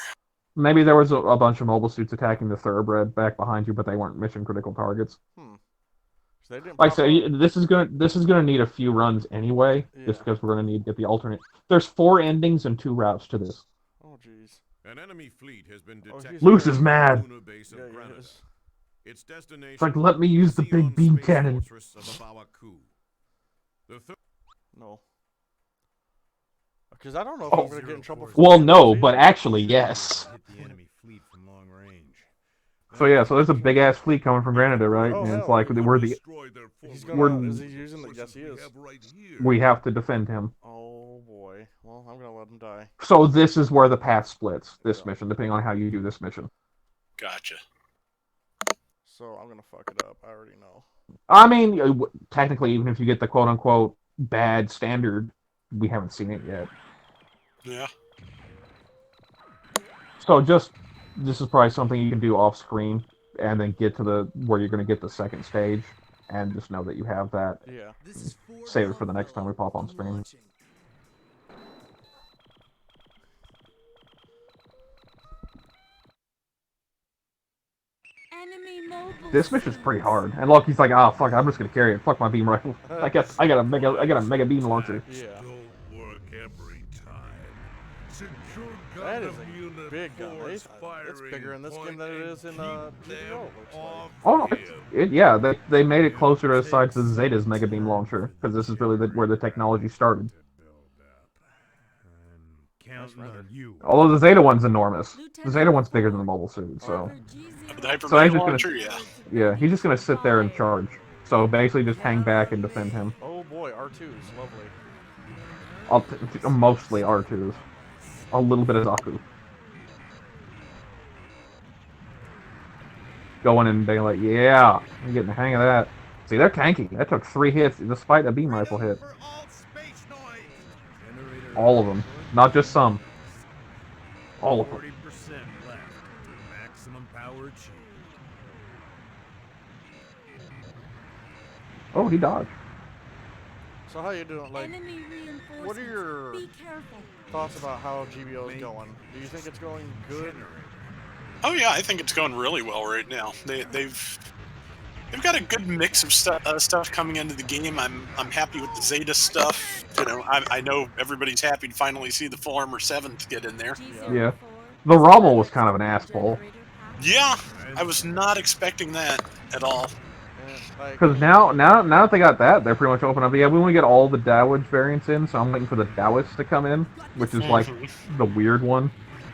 Maybe there was a bunch of mobile suits attacking the Thoroughbred back behind you, but they weren't mission critical targets. So they didn't Like I pop said, up. this is gonna need a few runs anyway, just Yeah. because we're gonna need to get the alternate. There's 4 endings and 2 routes to this. Oh, jeez. An enemy fleet has been Oh, he's detected. Luce very- is mad. Lunar base of Yeah, he Granada. is. Its destination. It's like, let me use the big Xeon beam space cannon. fortress of Abawaku. The No. Because I don't know if Oh. I'm going to get in trouble for Well, saying no, this but either. actually, yes. Hit the enemy fleet from long range. So yeah, so there's a big ass fleet coming from Granada, right? Oh, and it's hell. like we're the He's we're- gonna. Is he using the? Yes, he is. we have to defend him. Oh boy. Well, I'm gonna let him die. So this is where the path splits. This Yeah. mission, depending on how you do this mission. Gotcha. So I'm gonna fuck it up. I already know. I mean, technically, even if you get the quote unquote bad standard, we haven't seen it yet. Yeah. So this is probably something you can do off screen, and then get to where you're going to get the second stage, and just know that you have that. Yeah. This is Save it for the next time we pop on stream. launching. enemy mobile. This mission's pretty hard. And look, he's like, ah, fuck, I'm just gonna carry it. Fuck my beam rifle. I got a mega beam launcher. Yeah. Don't work every time. Secure That is Gundam a Unit big gun. 4's It's bigger in this game than it is in keep GBO, them looks like. off Oh no, him. yeah, they made it closer to the size of Zeta's mega beam launcher, because this is really where the technology started. Counting on you. Although the Zeta one's enormous. The Zeta one's bigger than the mobile suit, so The hyper So I beam just launcher, yeah. yeah, he's just gonna sit there and charge. So basically, just hang back and defend him. Oh boy, R2 is lovely. Mostly R2s, a little bit of Zaku. Going in daylight, yeah, I'm getting the hang of that. See, they're tanky. That took 3 hits, despite a beam rifle hit. For all space noise. Generator All of them, not just some. All of them. 40% left. Maximum power achieved. Oh, he dodged. So how you doing? Like, Enemy reinforcements. what are your Be careful. thoughts about how GBO is going? Do you think it's going good? Oh yeah, I think it's going really well right now. They've got a good mix of stuff coming into the game. I'm happy with the Zeta stuff. You know, I know everybody's happy to finally see the Full Armor 7th get in there. Yeah. The Rommel was kind of an asshole. Yeah, I was not expecting that at all. Yeah. Like, Because now that they got that, they're pretty much open up. Yeah, we want to get all the Dowage variants in, so I'm waiting for the Taoist to come in, which is like the weird one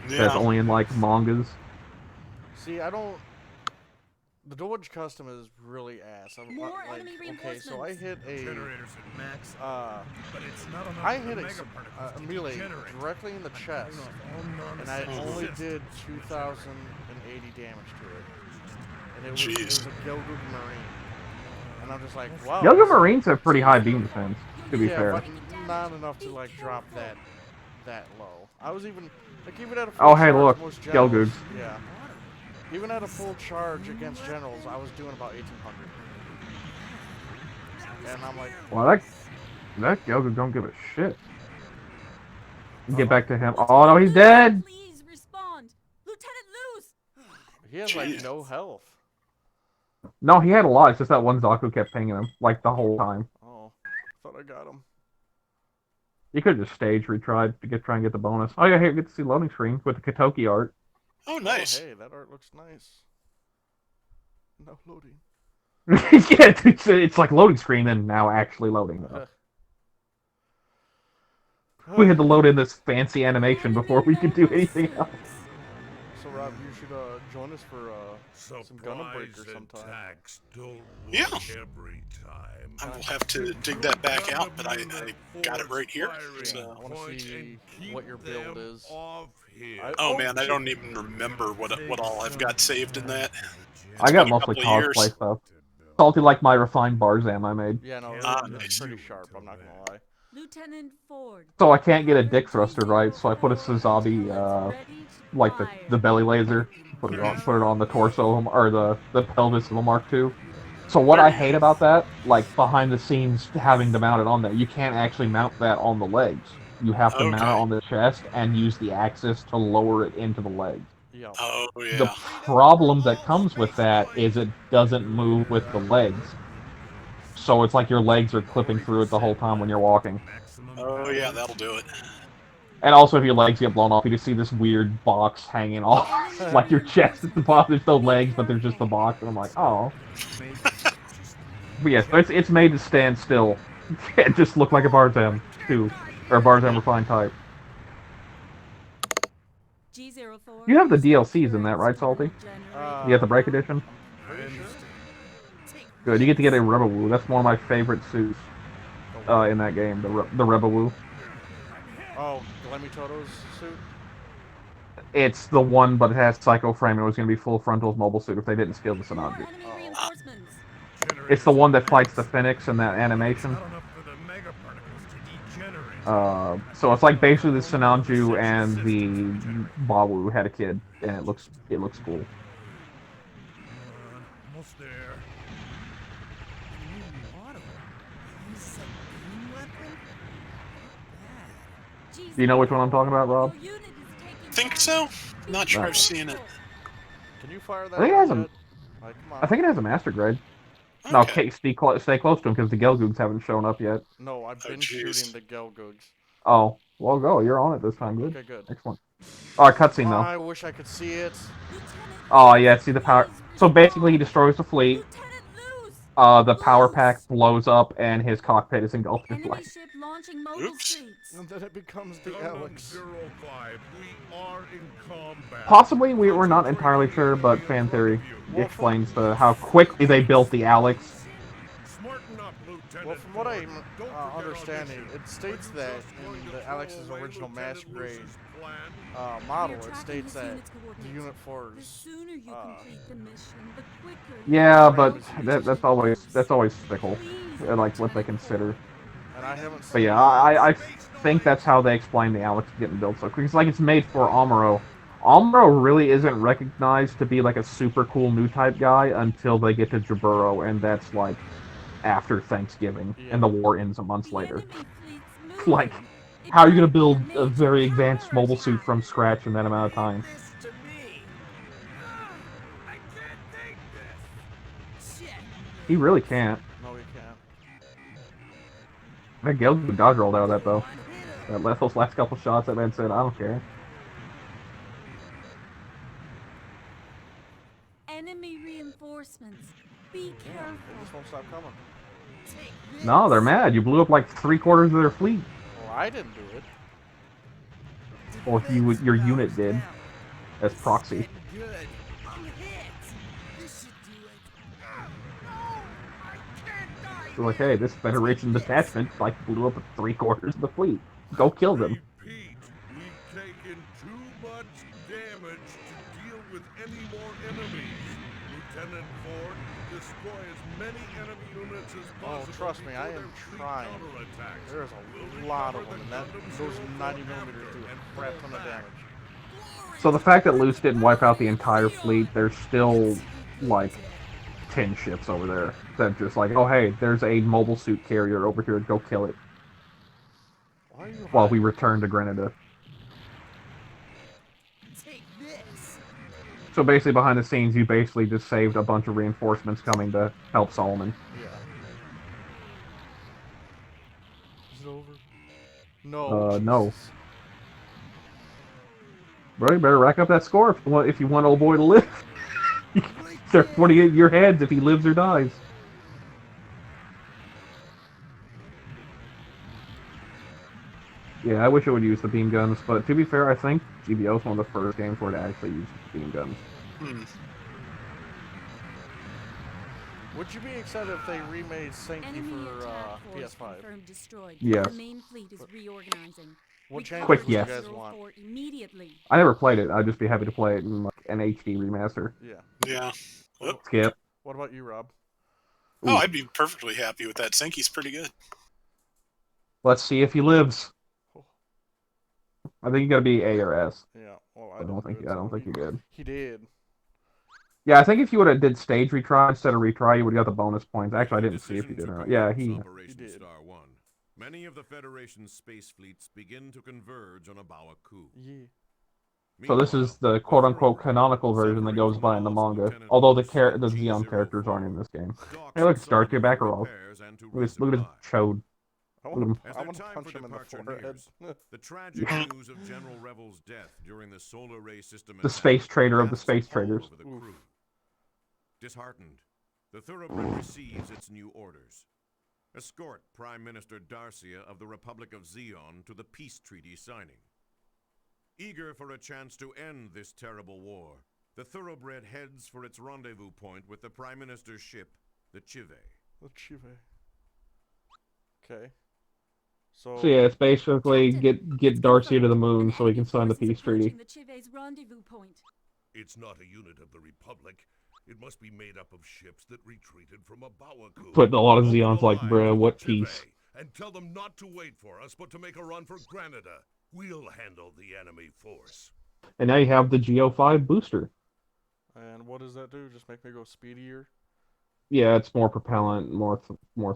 that's Yeah. only in like mangas. see, I don't. The Dodge custom is really ass. More like, enemy okay, so I reinforcements. hit a Generators at max, but it's not enough I for hit the a, mega particles to melee degenerate. directly in the chest, All and I non-essential only systems did to 2,080 damage to it, and it was Jeez. a Gelgoog Marine, and I'm just like, wow. Yoga Marines have pretty high beam defense, to be Yeah, fair. but not enough to like drop that low. I was even like even at a full Oh, hey, charge, look, most generals. Gelgoogs. Yeah. Even at a full charge against generals, I was doing about 1,800. And I'm like, Well, that Gelgoog don't give a shit. Get Uh-oh. back to him. Oh no, he's dead. Please respond, Lieutenant Luz. he has like Jeez. no health. No, he had a lot. It's just that one Zaku kept pinging him like the whole time. Oh, thought I got him. You could have just stage retried to try and get the bonus. Oh yeah, here, get to see loading screen with the Katoki art. Oh, nice. Oh, hey, that art looks nice. No loading. Yeah, it's like loading screen and now actually loading. We had to load in this fancy animation before we could do anything else. So Rob, you should join us for some Gundam Breaker sometime. attacks don't Yeah. work every time. I will have to dig that back out, but I got it right here. Yeah, So. I want to see what your build is. Oh man, I don't even remember what all I've got saved in that. I got been a mostly couple of years. cosplay stuff. Salty like my refined Barzam I made. Yeah, no, Nice. it's pretty sharp. I'm not gonna lie. Lieutenant Ford. So I can't get a dick thruster right, so I put a Suzabi, Ready to like fire. the belly laser, put it on the torso of or the pelvis of a Mark II. So what I hate about that, like behind the scenes having to mount it on there, you can't actually mount that on the legs. You have to mount it Okay. on the chest and use the axis to lower it into the legs. Yeah. Oh The yeah. problem that comes with that is it doesn't move with the legs. So it's like your legs are clipping through it the whole time when you're walking. Oh yeah, that'll do it. And also, if your legs get blown off, you just see this weird box hanging off. Like your chest at the bottom, there's no legs, but there's just the box. And I'm like, oh. But yeah, so it's made to stand still. It just look like a Barzam 2. Or a Barzam refined type. G04. You have the DLCs in that, right, Salty? Uh, You have the Break Edition? Pretty sure. Good, you get to get a Rebawoo. That's one of my favorite suits in that game, the Rebawoo. Oh, Glemmy Toto's suit? It's the one, but it has Psycho Frame, and it was going to be full frontals mobile suit if they didn't skill the More Sinanju. enemy reinforcements. It's the one that fights the Phoenix in that animation. Not enough for the mega particles to degenerate. So it's like basically the Sinanju and the Bawu had a kid, and it looks cool. Almost there. Do you know which one I'm talking about, Rob? Your unit is taking Think fire. so? Not sure I've seen it. Can you fire that? I think it has a- yet? Like, come on. I think it has a master grade. No, Okay. stay close to him because the Gelgoogs haven't shown up yet. No, I've Oh, been jeez. shooting the Gelgoogs. Oh, well, go. You're on it this time. Good. Okay, good. Excellent. Alright, cutscene though. I wish I could see it. Oh yeah, see the power. So basically, he destroys the fleet. Lieutenant Luz. The power pack blows up, and his cockpit is engulfed in Enemy flames. ship launching mobile Oops. suits. And then it becomes the Gundam Alex. 05, we are in combat. Possibly, we're not entirely sure, but fan theory explains how quickly they built the Alex. Smarten up, Lieutenant Well, from what I'm Ford. Don't forget our understanding, mission. it states that in the Alex's original mass grade Plan. model, We are it tracking states this that unit's the coordinates. Unit The 4's. sooner you complete the mission, the quicker. Yeah, but that's always fickle, Please, like what they consider. And I haven't seen. But yeah, I think that's how they explain the Alex getting built so quick. It's like it's made for Amuro. Amuro really isn't recognized to be like a super cool new type guy until they get to Jaburo, and that's like after Thanksgiving, and the war ends a month the later. enemy fleet's moving. Like, It how are you gonna might build be a a very major advanced power mobile suit attack. from scratch in that amount of time? He really can't. No, we can't. That Gelgoog dodge rolled out of that though. Those last couple shots, that man said, "I don't care." Enemy reinforcements. Be careful. They just won't stop coming. No, they're mad. You blew up like 3/4 of their fleet. Well, I didn't do it. Or your unit did, as proxy. Good. I'm hit. This should do it. So like, hey, this Federation detachment like blew up 3/4 of the fleet. Go kill them. Repeat, we've taken too much damage to deal with any more enemies. Lieutenant Ford, destroy as many enemy units as Oh, possible. trust me, I before am their fleet trying. counterattacks. There's a lot of them, and those 90mm do a crap ton of damage. So the fact that Luce didn't wipe out the entire fleet, there's still like 10 ships over there that just like, oh hey, there's a mobile suit carrier over here, go kill it. Why are you While we hiding? return to Grenada. Take this. So basically behind the scenes, you basically just saved a bunch of reinforcements coming to help Solomon. Yeah. Is it over? No. No. Jesus. Bro, you better rack up that score if you want old boy to live. Start putting it in your heads if he lives or dies. Yeah, I wish it would use the beam guns, but to be fair, I think GBO is one of the first games where it actually uses beam guns. Would you be excited if they remade Sankey Enemy for attack force PS5? confirmed destroyed. Yes. The main fleet is reorganizing. What changes Quick would you yes. guys want? Immediately. I never played it. I'd just be happy to play it in like an HD remaster. Yeah. Yeah. Oh, Skip. What about you, Rob? oh, I'd be perfectly happy with that. Sankey's pretty good. Let's see if he lives. I think you gotta be A or S. Yeah. Well, I don't think you're good. He did. Yeah, I think if you would have did stage retry instead of retry, you would have got the bonus points. Actually, I didn't see if you did or not. Yeah, he. Operation did. Star One. Many of the Federation's space fleets begin to converge on Abawa Ku. Yeah. So this is the quote-unquote canonical version that goes by in the manga. Although the Xeon characters aren't in this game. Hey, look, Stark, you're back roll. Look at his chode. I Look at him. As want their to time punch for him in the departure forehead. nears, the tragic news of General Revel's death during the solar ray system The attack space trader of the casts space a pall traders. over the crew. Disheartened, the Thoroughbred receives its new orders. Escort Prime Minister Darcia of the Republic of Zeon to the peace treaty signing. Eager for a chance to end this terrible war, the Thoroughbred heads for its rendezvous point with the Prime Minister's ship, the Chive. Let's Chive. Okay. So So yeah, it's basically Captain, get Darcy to the moon so he can sign the peace treaty. The Chive's rendezvous point. It's not a unit of the Republic. It must be made up of ships that retreated from Abawaku. But a lot of Open Zeon's the like, line bruh, to what the peace? Chive and tell them not to wait for us, but to make a run for Granada. We'll handle the enemy force. And now you have the GO5 booster. And what does that do? Just make me go speedier? Yeah, it's more propellant, more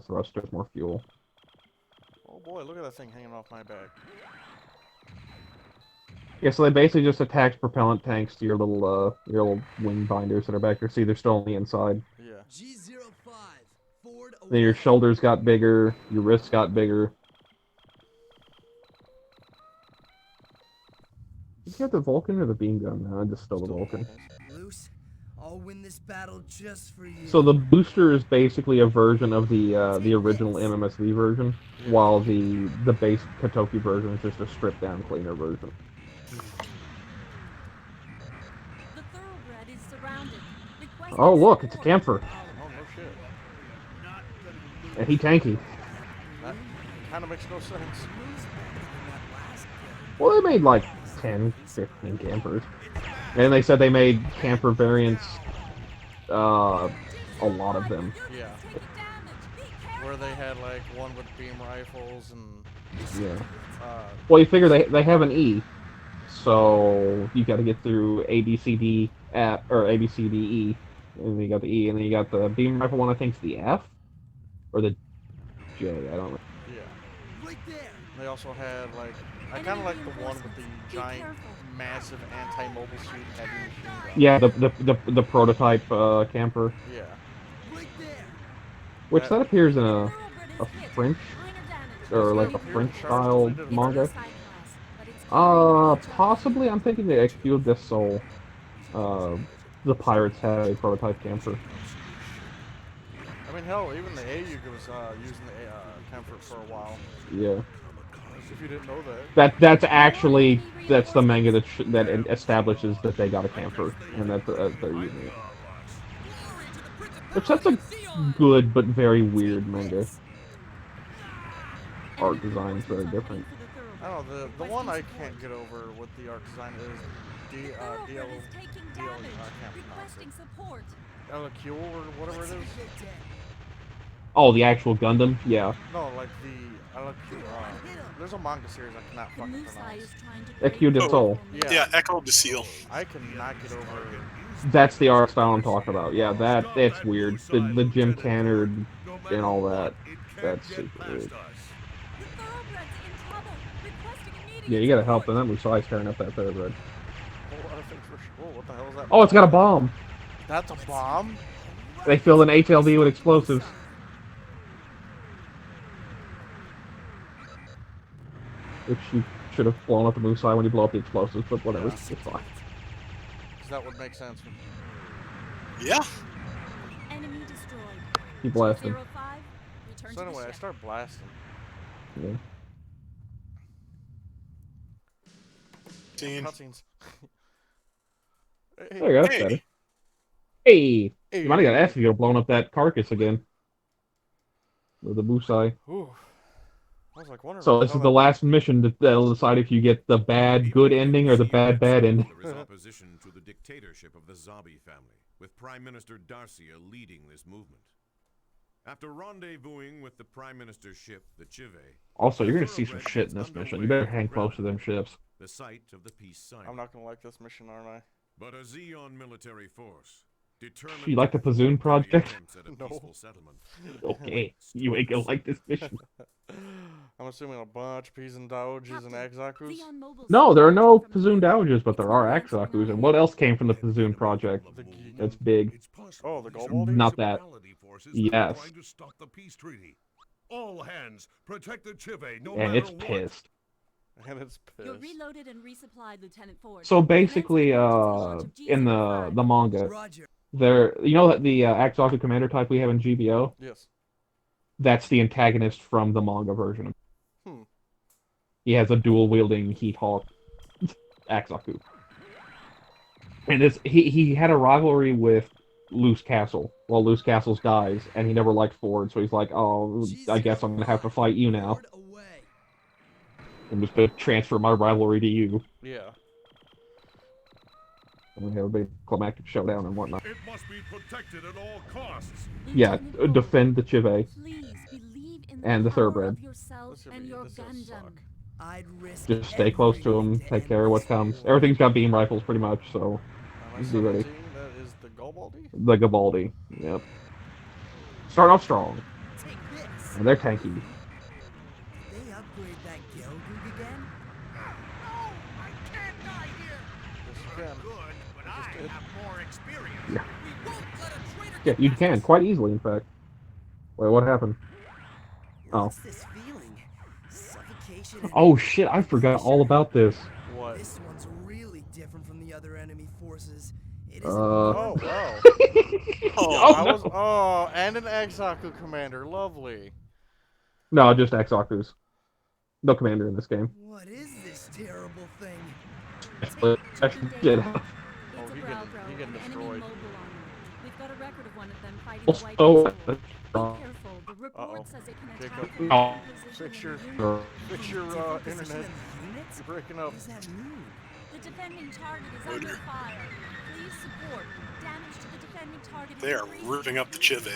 thrusters, more fuel. Oh boy, look at that thing hanging off my back. Yeah, so they basically just attach propellant tanks to your little wing binders that are back there. See, they're still on the inside. Yeah. G05. Ford. Then your away. shoulders got bigger, your wrists got bigger. Did you have the Vulcan or the beam gun? No, just still the Vulcan. Luce, I'll win this battle just for you. So the booster is basically a version of the original MMSV version, while the base Katoki version is just a stripped down, cleaner version. The Thoroughbred is surrounded. Request Oh look, it's a support. camper, Oh no shit. and he tanky. That kind of makes no sense. Luce better than that last guy. Well, they made like 10, 15 campers, and they said they made camper variants. A lot of them. Yeah. Where they had like one with beam rifles and Yeah. uh Well, you figure they have an E, so you got to get through A B C D or A B C D E, and then you got the E, and then you got the beam rifle one. I think's the F or the J. I don't know. yeah. Right there. They also had like I kind of like the one with the giant, massive anti-mobile suit heavy machine gun. Yeah, the prototype camper, Yeah. Right there. which that appears in a Thoroughbred is hit. French Minor damage. or like a French style manga. Side class, but it's Possibly. I'm thinking the XQ des Soul. The pirates had a prototype camper. I mean, hell, even the AU was using the comfort for a while. Yeah. If you didn't know that. That's the manga that establishes that they got a camper and that they're using it. Which that's a good but very weird manga. Art design is very different. I don't know, the one I can't get over with the art design is DL, I can't pronounce it. LQ or whatever it is. Oh, the actual Gundam? Yeah. No, like the LQ, there's a manga series I cannot fucking pronounce. EQ de Sol. Yeah, Echo de Seal. I cannot get over That's the art style I'm talking about. Yeah, that's weird. The Jim Tanner and all that. That's super weird. Yeah, you gotta help them. That Musai's tearing up that thoroughbred. What the hell is that? Oh, it's got a bomb. That's a bomb? They filled an HLD with explosives. Which you should have blown up the Musai when you blow up the explosives, but whatever, it's fine. Because that would make sense. Yeah. Enemy destroyed. Keep blasting. 205, return So to the anyway, I ship. start blasting. Yeah. Cutscenes. There you go, that's better. Hey! You might have got F if you had blown up that carcass again. With the Musai. Ooh. I was like wondering. So this is the last mission that'll decide if you get the bad good ending or the bad ending. There is opposition to the dictatorship of the Zabi family, with Prime Minister Darcia leading this movement. After rendezvousing with the Prime Minister's ship, the Chive... Also, you're gonna see some shit in this mission. You better hang close to them ships. The site of the peace signing. I'm not gonna like this mission, aren't I? But a Zeon military force, determined... You like the Pazoon project? No. Okay, you ain't gonna like this mission. I'm assuming a bunch of P's and Doges and Axakus. No, there are no Pazoon Dowages, but there are Axakus. And what else came from the Pazoon project? That's big. Oh, the Goldbaldi? Not that. Yes. Trying to stop the peace treaty. All hands, protect the Chive, no And matter it's what. pissed. And it's You're pissed. reloaded and resupplied, Lieutenant Ford. So basically, in the manga, you know the Axaku commander type we have in GBO? Yes. That's the antagonist from the manga version. Hmm. He has a dual-wielding Heat Hawk Axaku. And he had a rivalry with Loose Castle. Well, Loose Castle's dies, and he never liked Ford, so he's like, oh, I guess I'm gonna have to fight you now. I'm just gonna transfer my rivalry to you. Yeah. And we have a big climactic showdown and whatnot. It must be protected at all costs. Yeah, defend the Chive. Please believe in And the power thoroughbred. of yourself and your Gundam. I'd risk Just stay close to him, take care of what comes. Everything's got beam rifles pretty much, so Am I be ready. 17? That is the Goldbaldi? The Gabaldi. Yep. Start off strong. Take this. And they're tanky. Did they upgrade that Gelgoog again? No, I can't die here. Yes, you can. Good, but I did. have more experience. Yeah. We won't let a traitor Yeah, you can, quite easily, in fact. Wait, what happened? Oh. What's this feeling? Suffocation and Oh shit, I forgot all about this. What? This one's really different from the other enemy forces. It isn't Oh, warm. wow. Oh, no. And an Axaku commander. Lovely. No, just Axakus. No commander in this game. What is this terrible thing? But that's shit. It's Oh, a he Browbro, getting an enemy destroyed. mobile armor. We've got a record of one of them fighting a Also, white patrol. Be oh, careful. The report says it can attack Jacob. an Oh. enemy position Fix your, in a unit. fix your internet. Units? You're breaking up. What does that mean? The defending target is under fire. Please support. Damage to the defending target. They are ripping up the Chive.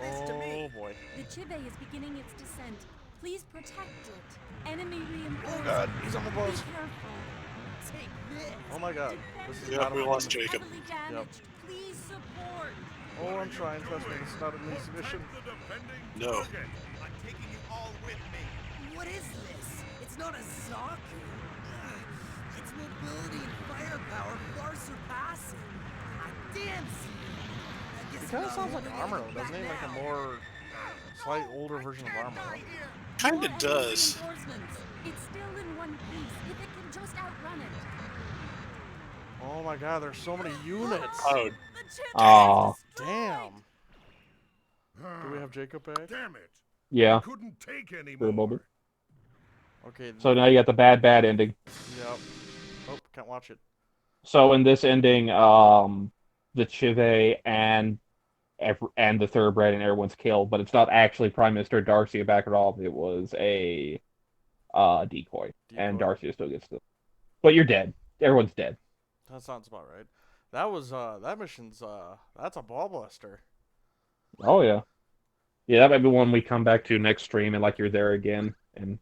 Oh, boy. The Chive is beginning its descent. Please protect it. Enemy reinforcements. God, he's on the Be bus. careful. Take this. Oh my god. This is Yeah, not we a lost fun- Jacob. Heavily damaged. Please support. Oh, I'm trying. Trust me, this is not an easy mission. The defending No. target. I'm taking you all with me. What is this? It's not a Zaku. Its mobility and firepower far surpassing. Damn, It kind of sounds like armor, doesn't it? Like a more slight older version of armor. Kinda More enemy does. reinforcements. It's still in one piece. If it can just outrun it. Oh my god, there's so many units. Oh, The Chive Aw. is destroyed. Damn. Do we have Jacob back? Damn it! Yeah, Couldn't take for a anymore. moment. Okay. So now you got the bad ending. Yep. Oh, can't watch it. So in this ending, the Chive and the Thoroughbred and everyone's killed, but it's not actually Prime Minister Darcy back at all. It was a decoy, and Decoy? Darcy still gets the. But you're dead. Everyone's dead. That sounds about right. That was that mission's that's a ball buster. Oh yeah, yeah. That might be one we come back to next stream, and like you're there again, and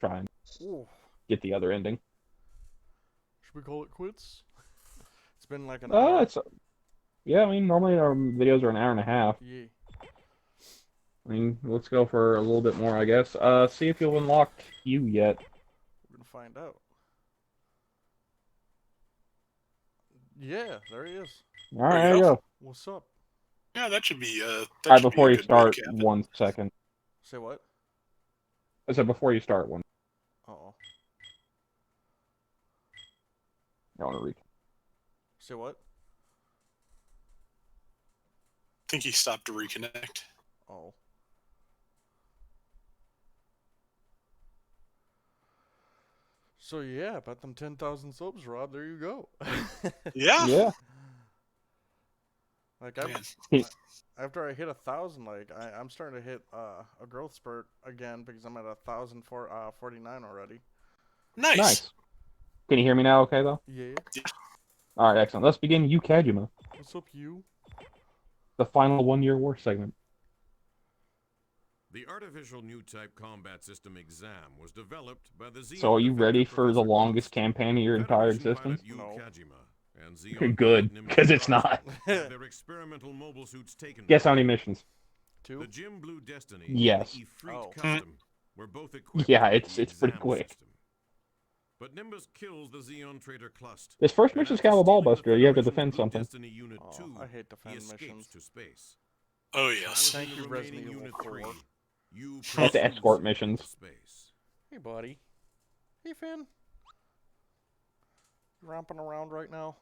try and Ooh. get the other ending. Should we call it quits? It's been like an hour. It's yeah. I mean, normally our videos are an hour and a half. Yeah. I mean, let's go for a little bit more, I guess. See if you'll unlock Q yet. We're gonna find out. Yeah, there he is. All right, there you go. What's up? Yeah, that should be. All right, before you start, one. 1 second. Say what? I said before you start one. Uh-oh. I want to read. Say what? I think he stopped to reconnect. Oh. So yeah, about them 10,000 subs, Rob. There you go. Yeah. Yeah. Like Man. after I hit 1,000, like I'm starting to hit a growth spurt again because I'm at 1,049 already. Nice. Nice. Can you hear me now? Okay though. Yeah. All right, excellent. Let's begin Yu Kajima, What's up, you? the final 1-year war segment. The artificial new type combat system exam was developed by the Xeon So, are you defector ready for the Professor longest Cost. campaign of your entire Federation existence? pilot Yu No. Kajima and Xeon Good, pilot Nimbus because it's Darcy not. had their experimental mobile suits taken. Guess how many missions? 2? The Jim Blue Destiny Yes. and the Ifrit Oh. Custom were both equipped Yeah, with it's the pretty exam quick. system. But Nimbus kills the Xeon traitor Clust. This first and mission's after kind of a ball stealing the buster. You have to Federation's defend Blue something. Destiny Unit Oh, 2, I hate he defend escapes missions. to space. Oh yes. Thank Piloting you, the Resident remaining Evil Unit 4. 3, you Have to pursues escort it missions. into space. Hey, buddy. Hey, Finn. You romping around right now?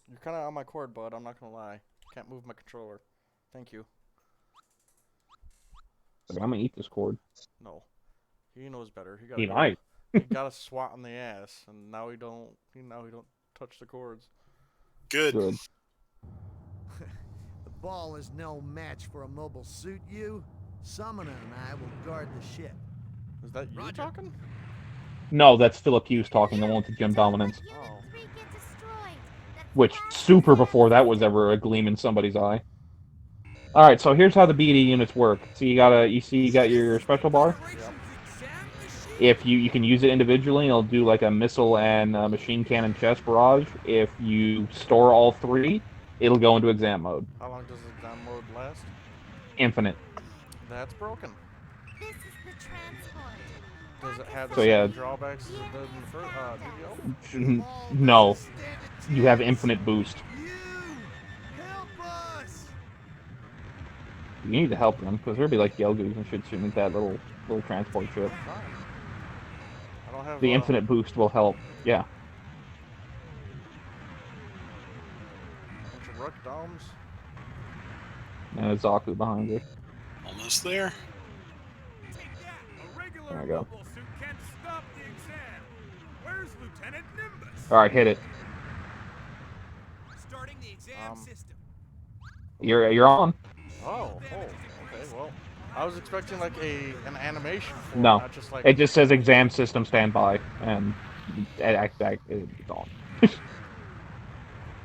You're kind of on my cord, bud. I'm not gonna lie. Can't move my controller. Thank you. Like, I'm gonna eat this cord. No. He knows better. He got. He might. He got a swat on the ass, and now he don't. Now he don't touch the cords. Good. Good. The ball is no match for a mobile suit, you. Summoner and I will guard the ship. Is that you talking? No, that's Philip Hughes talking, the one with the gym dominance. Oh. Which, super before that was ever a gleam in somebody's eye. Alright, so here's how the BD units work. So you got your special bar? Yep. If you can use it individually, it'll do like a missile and machine cannon chest barrage. If you store all 3, it'll go into exam mode. How long does exam mode last? Infinite. That's broken. This is the transport. Does it have the So, same yeah. drawbacks as it did in the first DDO? No. You have infinite boost. You! Help us! You need to help them, because there'll be like Gelgoos and shit shooting at that little transport ship. Fine. I don't have The infinite boost will help. Yeah. bunch of Rook Doms. And a Zaku behind you. Almost there. Take that! A regular There we go. mobile suit can't stop the exam. Where's Lieutenant Nimbus? Alright, hit it. Starting the exam Um, system. You're on. Oh, okay, well. I was expecting like an animation for No. it, not just like... It just says exam system standby, and it's on.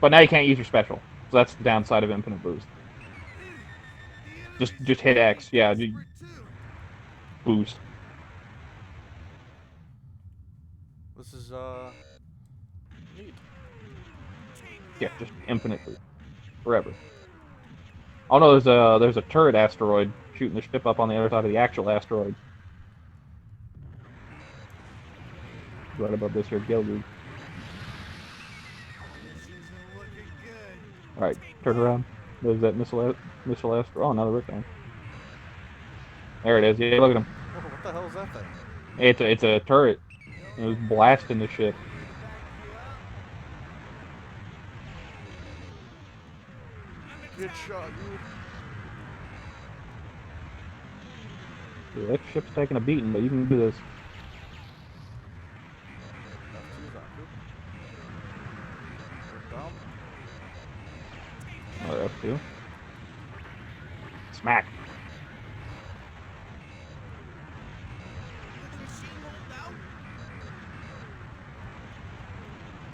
But now you can't use your special, so that's the downside of infinite boost. Just hit X, yeah, boost. This is, neat. Yeah, just infinite boost. Forever. Oh no, there's a turret asteroid shooting the ship up on the other side of the actual asteroid. Right above this here Gelgoog. Alright, turn around. There's that missile asteroid. Oh, another Rick. There it is. Yeah, look at him. Oh, what the hell is that thing? It's a turret. It was blasting the ship. get shot, you. Yeah, that ship's taking a beating, but you can do this. Oh, F2. Smack.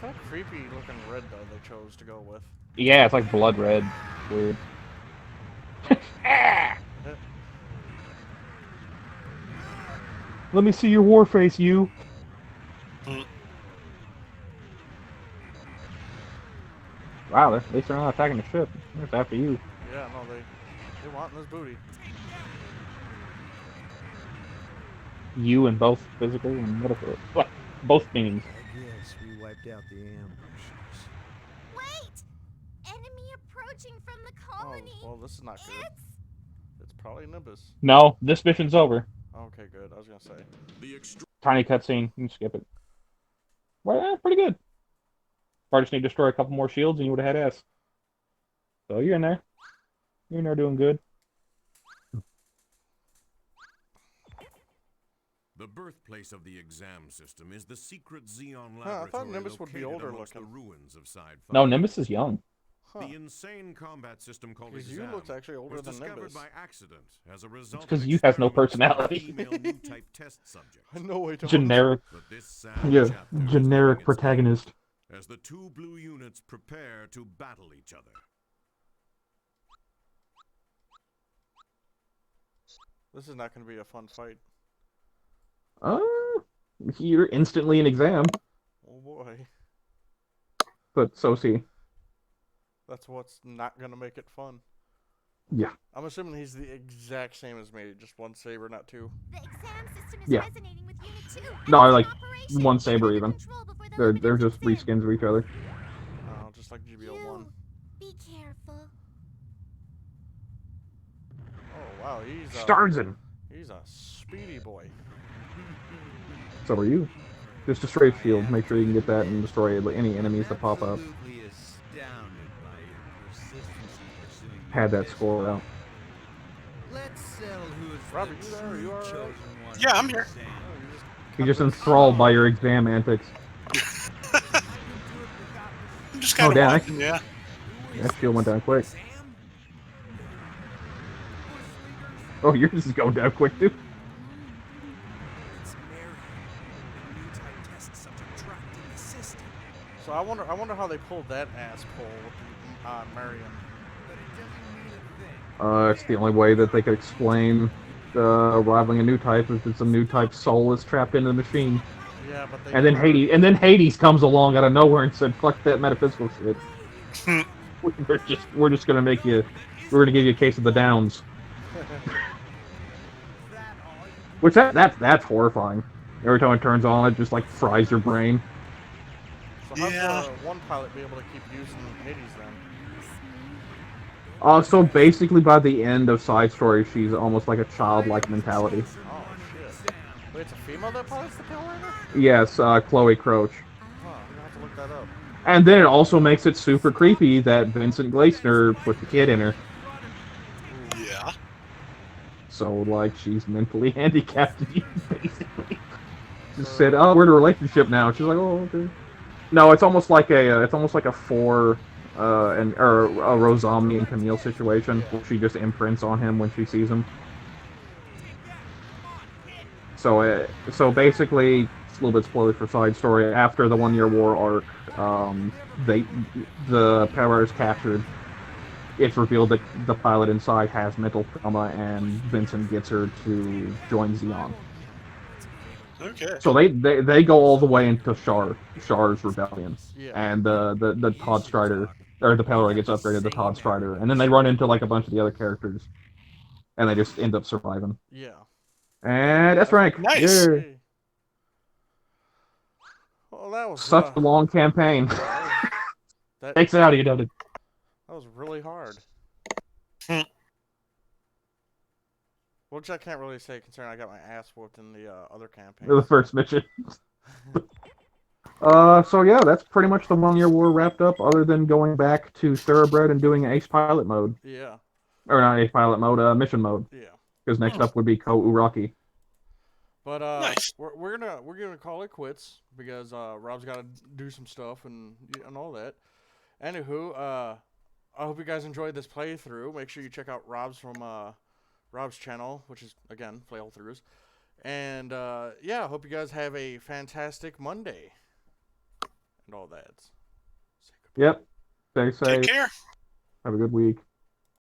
Kind of creepy looking red though they chose to go with. Yeah, it's like blood red. Weird. Let me see your war face, you. Wow, at least they're not attacking the ship. It's after you. Yeah, no, they want this booty. You in both physical and metaphor. What? Both meanings. I guess we wiped out the ambushers. Wait! Enemy approaching from the colony. Oh, well, this is not good. It's probably Nimbus. No, this mission's over. Okay, good. I was gonna say. Tiny cutscene. You can skip it. Well, pretty good. Probably just need to destroy a couple more shields and you would have had S. So you're in there. You're in there doing good. The birthplace of the exam system is the secret Xeon Huh, I laboratory thought Nimbus would be located older amongst looking. the ruins of Side 5. No, Nimbus is young. Huh. The insane combat system called Because you Exam looked actually older was than discovered Nimbus. by accident as a result because of you has no experiments with personality. female new type test subjects. No way to Generic. But this sad Yeah, chapter is generic nearing its protagonist. end as the two blue units prepare to battle each other. This is not going to be a fun fight. You're instantly an exam. Oh boy. But so see. That's what's not going to make it fun. Yeah. I'm assuming he's the exact same as me, just one saber, not two. The exam system is Yeah. resonating with Unit 2. No, I like Operation. one saber even. Control before the They're Luminance just kicks in. reskins of each other. Oh, just like GBO1. Be careful. Oh wow, he's a speedy boy. So are you. Just destroy shield. Make sure you can get that and destroy any enemies that pop up. Absolutely astounded by your persistence in pursuing Had your that score out. Let's settle who is Robbie, the you there? Are true you alright? chosen one. Yeah, I'm here. Sam. You're just enthralled by your exam antics. I'm just kind of damn, watching, yeah. That shield went down quick. Oh, yours is going down quick too. It's Mary, the new type test subject trapped in the system. So I wonder how they pulled that ass pull with Marion. But it doesn't mean a thing. It's the only way that they could explain rivaling a new type if it's a new type soul is trapped in the machine. Yeah, but they And then Hades comes along out of nowhere and said, "Fuck that metaphysical shit. we're just gonna make you. We're gonna give you a case of the downs." Which that's horrifying. Every time it turns on, it just like fries your brain. So how's Yeah. one pilot be able to keep using Hades then? So basically, by the end of Side Story, she's almost like a childlike mentality. Oh shit. Wait, it's a female that pilots the Pale Rider? Yes, Chloe Croach. Huh, I'm gonna have to look that up. And then it also makes it super creepy that Vincent Gleisner put the kid in her. Yeah. So, like, she's mentally handicapped, basically. Just said, "Oh, we're in a relationship now." She's like, "Oh, okay." No, it's almost like a four, or a Rosami and Camille situation where she just imprints on him when she sees him. So basically, it's a little bit spoiler for Side Story. After the 1 Year War arc, the Power is captured. It's revealed that the pilot inside has mental trauma, and Vincent gets her to join Xeon. Okay. So they go all the way into Char's rebellion, Yeah. and the Todd Strider, or the Power gets upgraded to Todd Strider, and then they run into like a bunch of the other characters, and they just end up surviving. Yeah. And S rank. Nice. Yeah. Hey. Well, that was Such a long campaign. that Takes it out of you, doesn't it? that was really hard. Which I can't really say, considering I got my ass whooped in the other campaign. The first mission. So yeah, that's pretty much the 1 year war wrapped up, other than going back to Thoroughbred and doing Ace Pilot mode. Yeah. Or not Ace Pilot mode, mission mode. Yeah. Because next up would be Ko Uraki. But Nice. we're gonna call it quits because Rob's got to do some stuff and all that. Anywho, I hope you guys enjoyed this playthrough. Make sure you check out Rob's channel, which is again playthroughs. And yeah, I hope you guys have a fantastic Monday and all that. Yep. Stay safe. Take care. Have a good week.